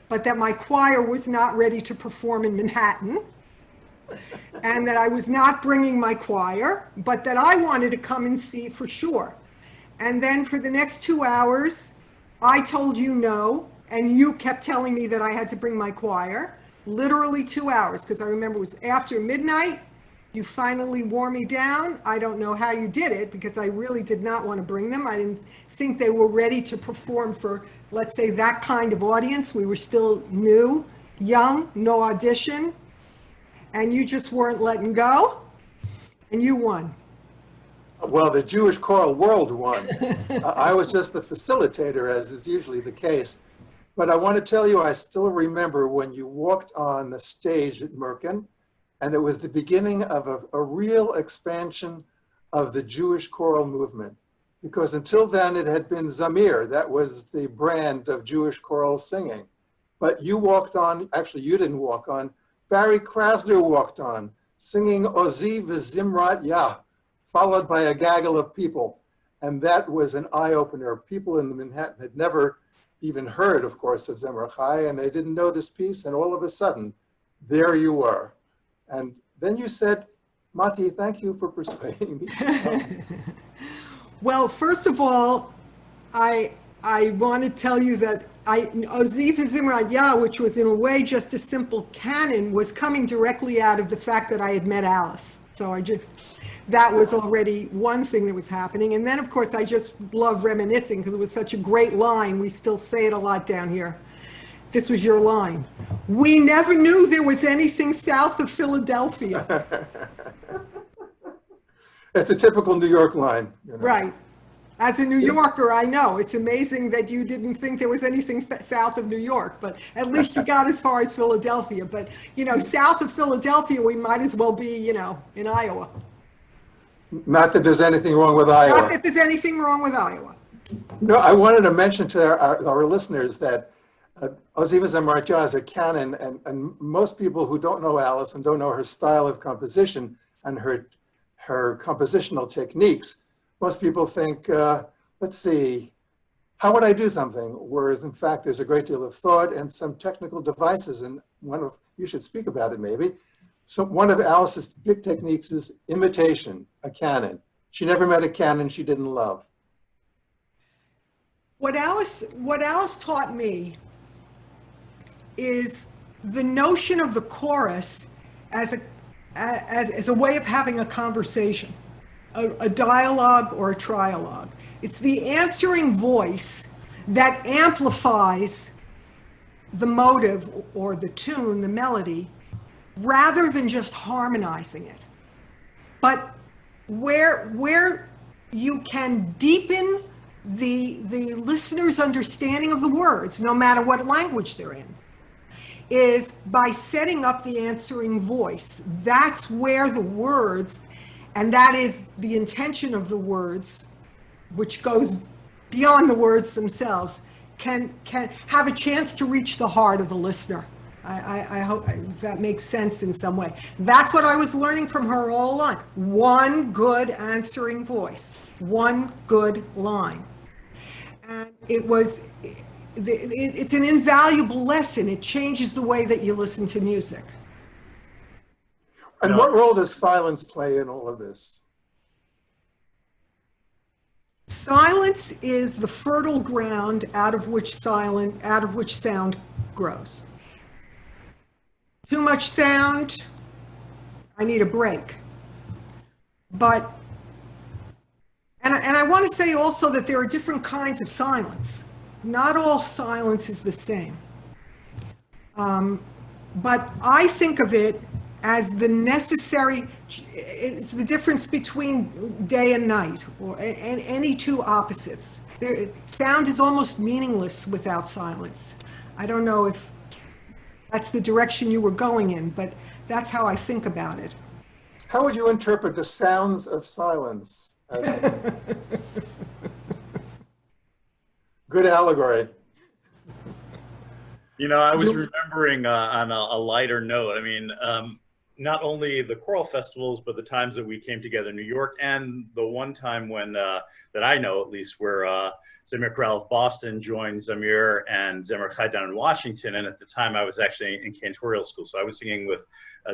but that my choir was not ready to perform in Manhattan, and that I was not bringing my choir, but that I wanted to come and see for sure. And then for the next 2 hours, I told you no, and you kept telling me that I had to bring my choir, literally 2 hours, because I remember it was after midnight. You finally wore me down. I don't know how you did it, because I really did not want to bring them. I didn't think they were ready to perform for, let's say, that kind of audience. We were still new, young, no audition, and you just weren't letting go, and you won. Well, the Jewish choral world won. I was just the facilitator, as is usually the case. But I want to tell you, I still remember when you walked on the stage at Merkin, and it was the beginning of a real expansion of the Jewish choral movement. Because until then, it had been Zamir. That was the brand of Jewish choral singing. But you walked on, actually you didn't walk on, Barry Krasner walked on, singing Ozi v'Zimrat Yah, followed by a gaggle of people. And that was an eye-opener. People in Manhattan had never even heard, of course, of Zemer Chai, and they didn't know this piece, and all of a sudden, there you were. And then you said, Mati, thank you for persuading me. Well, first of all, I want to tell you that Oziv Zimrat Yah, which was in a way just a simple canon, was coming directly out of the fact that I had met Alice. So that was already one thing that was happening. And then, of course, I just love reminiscing because it was such a great line. We still say it a lot down here. This was your line. We never knew there was anything south of Philadelphia. It's a typical New York line. You know. Right. As a New Yorker, I know it's amazing that you didn't think there was anything south of New York, but at least you got as far as Philadelphia. But, south of Philadelphia, we might as well be, in Iowa. Not that there's anything wrong with Iowa. Not that there's anything wrong with Iowa. No, I wanted to mention to our listeners that Oziva Zamartya is a canon, and most people who don't know Alice and don't know her style of composition and her compositional techniques, most people think, let's see, how would I do something? Whereas in fact, there's a great deal of thought and some technical devices, and you should speak about it maybe. So one of Alice's big techniques is imitation, a canon. She never met a canon she didn't love. What Alice taught me is the notion of the chorus as a way of having a conversation, a dialogue or a trialogue. It's the answering voice that amplifies the motive or the tune, the melody, rather than just harmonizing it. But where you can deepen the listener's understanding of the words, no matter what language they're in, is by setting up the answering voice. That's where the words, and that is the intention of the words, which goes beyond the words themselves, can have a chance to reach the heart of the listener. I hope that makes sense in some way. That's what I was learning from her all along. One good answering voice, one good line. And it's an invaluable lesson. It changes the way that you listen to music. And what role does silence play in all of this? Silence is the fertile ground out of which sound grows. Too much sound, I need a break. But, and I want to say also that there are different kinds of silence. Not all silence is the same. But I think of it as the necessary, it's the difference between day and night, or any two opposites. Sound is almost meaningless without silence. I don't know if that's the direction you were going in, but that's how I think about it. How would you interpret the sounds of silence? Good allegory. You know, I was remembering on a lighter note, I mean, not only the choral festivals, but the times that we came together in New York, and the one time when, that I know at least, where Zemer Choral of Boston joined Zamir and Zemer down in Washington. And at the time I was actually in cantorial school. So I was singing with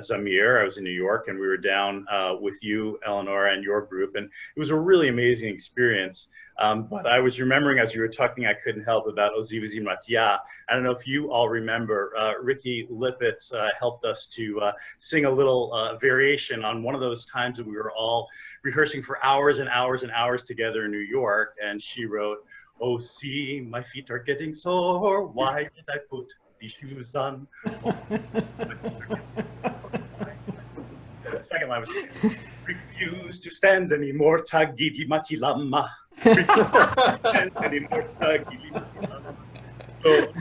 Zamir, I was in New York, and we were down with you, Eleanor, and your group. And it was a really amazing experience. But I was remembering as you were talking, I couldn't help about Ozivazi Matia. I don't know if you all remember, Ricky Lippitz helped us to sing a little variation on one of those times that we were all rehearsing for hours and hours and hours together in New York. And she wrote, "Oh, see, my feet are getting sore. Why did I put these shoes on?" The second line was, "Refuse to stand anymore, Tagidi Matilama." So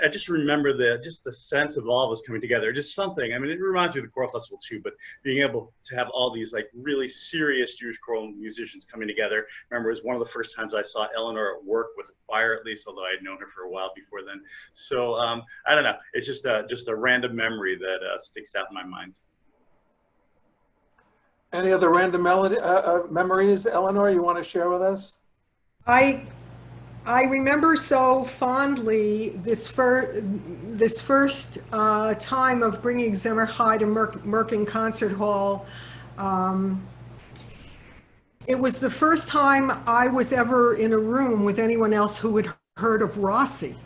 I just remember the sense of all of us coming together. Just something. I mean, it reminds me of the choral festival too. But being able to have all these like really serious Jewish choral musicians coming together. Remember, it was one of the first times I saw Eleanor at work with a choir, at least, although I had known her for a while before then. So I don't know. It's just a random memory that sticks out in my mind. Any other random memories, Eleanor, you want to share with us? I remember so fondly this first time of bringing Zemer Chai to Merkin Concert Hall. It was the first time I was ever in a room with anyone else who had heard of Rossi.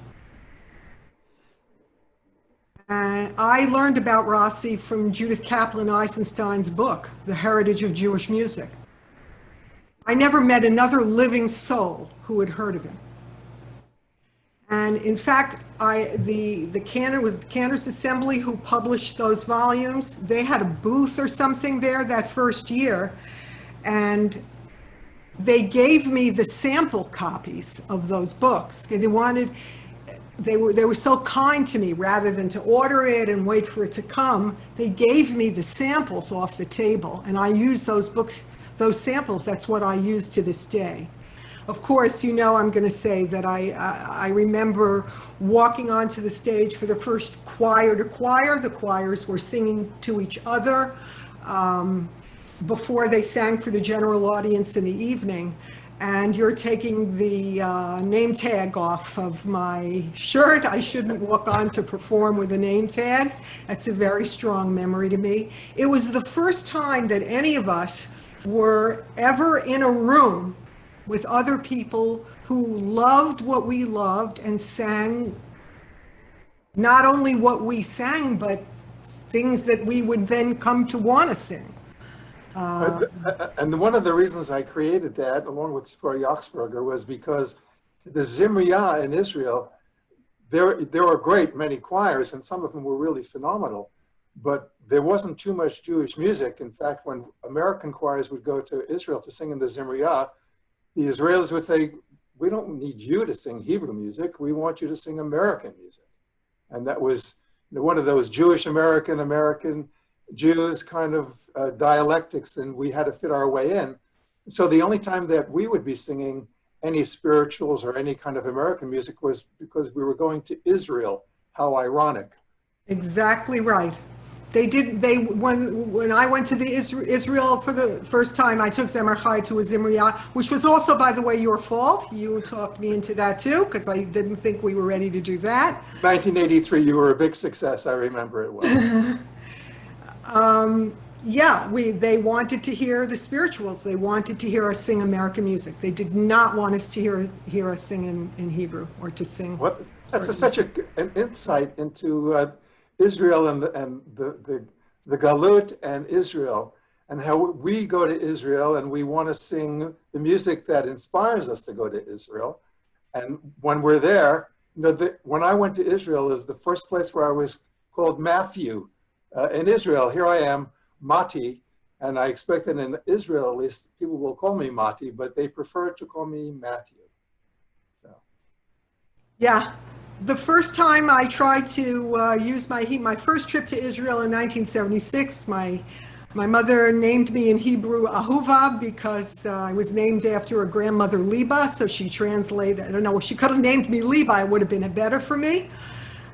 And I learned about Rossi from Judith Kaplan Eisenstein's book, The Heritage of Jewish Music. I never met another living soul who had heard of him. And in fact, the Cantors Assembly who published those volumes, they had a booth or something there that first year, and they gave me the sample copies of those books. They were so kind to me. Rather than to order it and wait for it to come, they gave me the samples off the table, and I used those books, those samples. That's what I use to this day. Of course, you know, I'm going to say that I remember walking onto the stage for the first choir to choir. The choirs were singing to each other before they sang for the general audience in the evening. And you're taking the name tag off of my shirt. I shouldn't walk on to perform with a name tag. That's a very strong memory to me. It was the first time that any of us were ever in a room with other people who loved what we loved and sang not only what we sang, but things that we would then come to want to sing. And one of the reasons I created that, along with Tzipora Yoxberger, was because the Zimriya in Israel, there were a great many choirs, and some of them were really phenomenal, but there wasn't too much Jewish music. In fact, when American choirs would go to Israel to sing in the Zimriya, the Israelis would say, "We don't need you to sing Hebrew music. We want you to sing American music." And that was one of those Jewish American Jews kind of dialectics, and we had to fit our way in. So the only time that we would be singing any spirituals or any kind of American music was because we were going to Israel. How ironic. Exactly right. When I went to Israel for the first time, I took Zemer Chai to a Zimriya, which was also, by the way, your fault. You talked me into that too, because I didn't think we were ready to do that. 1983, you were a big success. I remember it well. Yeah, they wanted to hear the spirituals. They wanted to hear us sing American music. They did not want us to hear us sing in Hebrew or to sing. What, that's certain- such an insight into Israel and the Galut and Israel, and how we go to Israel and we want to sing the music that inspires us to go to Israel. And when we're there, you know, when I went to Israel, it was the first place where I was called Matthew. In Israel, here I am, Mati, and I expect that in Israel, at least, people will call me Mati, but they prefer to call me Matthew. So. Yeah. The first time I tried to use my first trip to Israel in 1976, my mother named me in Hebrew Ahuva because I was named after a grandmother Liba, so she translated, I don't know, she could have named me Liba, it would have been better for me.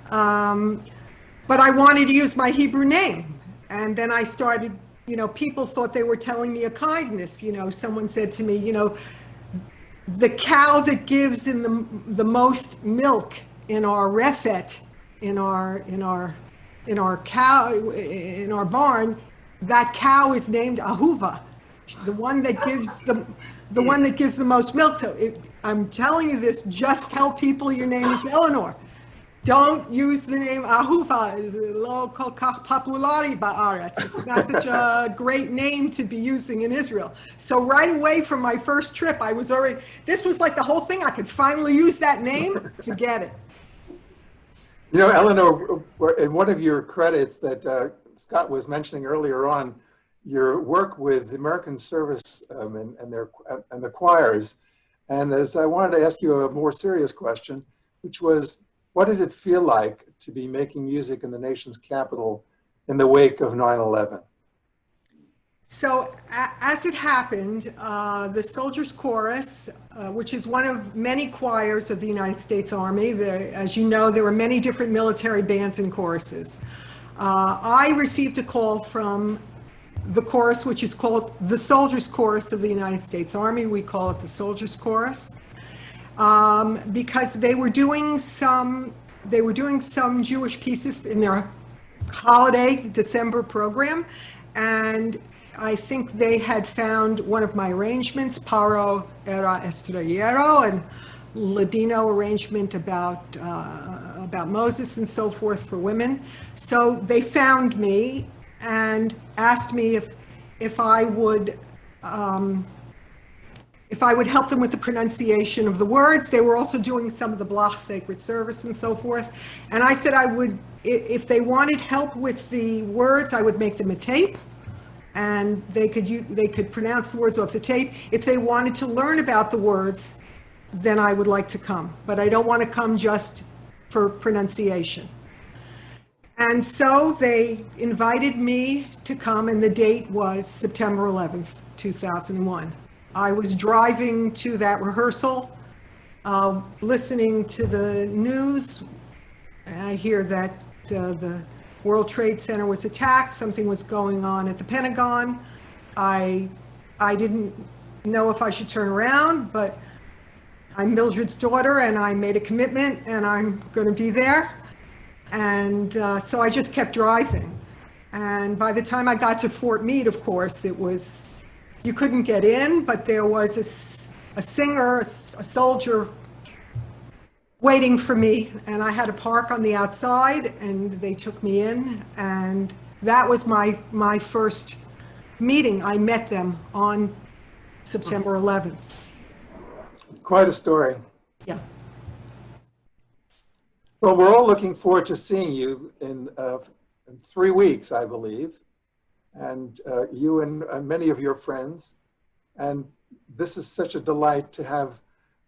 But I wanted to use my Hebrew name. And then I started, you know, people thought they were telling me a kindness. You know, someone said to me, you know, the cow that gives in the most milk in our refet, in our barn, that cow is named Ahuva, the one that gives the most milk. So I'm telling you this, just tell people your name is Eleanor. Don't use the name Ahuva. It's lo kol kach populari ba'aretz. It's not such a great name to be using in Israel. So right away from my first trip, I was already, this was like the whole thing. I could finally use that name. Forget it. You know, Eleanor, in one of your credits that Scott was mentioning earlier on, your work with the American Service and the choirs. And as I wanted to ask you a more serious question, which was, what did it feel like to be making music in the nation's capital in the wake of 9/11? So as it happened, the Soldiers Chorus, which is one of many choirs of the United States Army, as you know, there were many different military bands and choruses. I received a call from the chorus, which is called the Soldiers Chorus of the United States Army. We call it the Soldiers Chorus. Because they were doing some Jewish pieces in their holiday December program, and I think they had found one of my arrangements, Paro era Estrellero, and Ladino arrangement about Moses and so forth for women. So they found me and asked me if I would help them with the pronunciation of the words. They were also doing some of the Blach sacred service and so forth. And I said I would, if they wanted help with the words, I would make them a tape, and they could pronounce the words off the tape. If they wanted to learn about the words, then I would like to come. But I don't want to come just for pronunciation. And so they invited me to come, and the date was September 11th, 2001. I was driving to that rehearsal, listening to the news. I hear that the World Trade Center was attacked, something was going on at the Pentagon. I didn't know if I should turn around, but I'm Mildred's daughter and I made a commitment and I'm going to be there. And so I just kept driving. And by the time I got to Fort Meade, of course, it was, you couldn't get in, but there was a singer, a soldier waiting for me, and I had to park on the outside, and they took me in, and that was my first meeting. I met them on September 11th. Quite a story. Yeah. Well, we're all looking forward to seeing you in 3 weeks, I believe, and you and many of your friends. And this is such a delight to have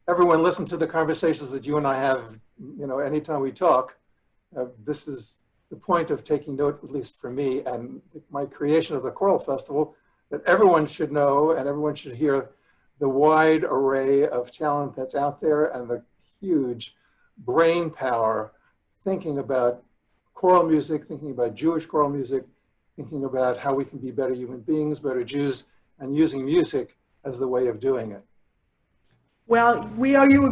everyone listen to the conversations that you and I have, you know, anytime we talk. This is the point of taking note, at least for me, and my creation of the Choral Festival, that everyone should know and everyone should hear the wide array of talent that's out there and the huge brain power thinking about choral music, thinking about Jewish choral music, thinking about how we can be better human beings, better Jews, and using music as the way of doing it. Well, we owe you a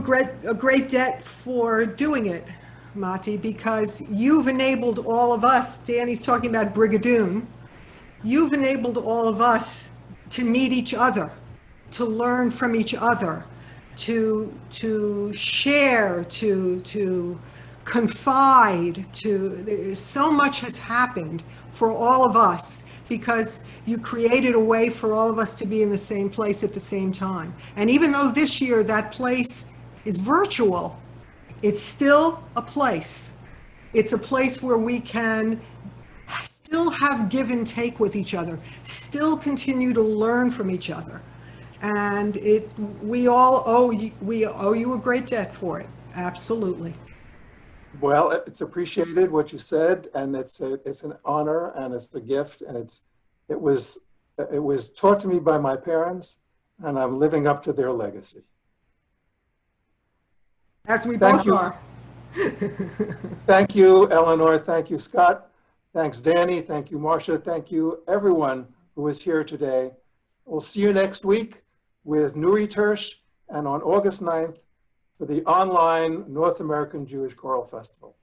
great debt for doing it, Mati, because you've enabled all of us. Danny's talking about Brigadoon. you've enabled all of us to meet each other, to learn from each other, to share, to confide, so much has happened for all of us because you created a way for all of us to be in the same place at the same time. And even though this year that place is virtual, it's still a place. It's a place where we can still have give and take with each other, still continue to learn from each other. And we owe you a great debt for it. Absolutely. Well, it's appreciated what you said, and it's an honor, and it's a gift, and it was taught to me by my parents, and I'm living up to their legacy. As we Thank both you. are. Thank you, Eleanor. Thank you, Scott. Thanks, Danny. Thank you, Marcia. Thank you, everyone who was here today. We'll see you next week with Nuri Tersh and on August 9th for the online North American Jewish Choral Festival.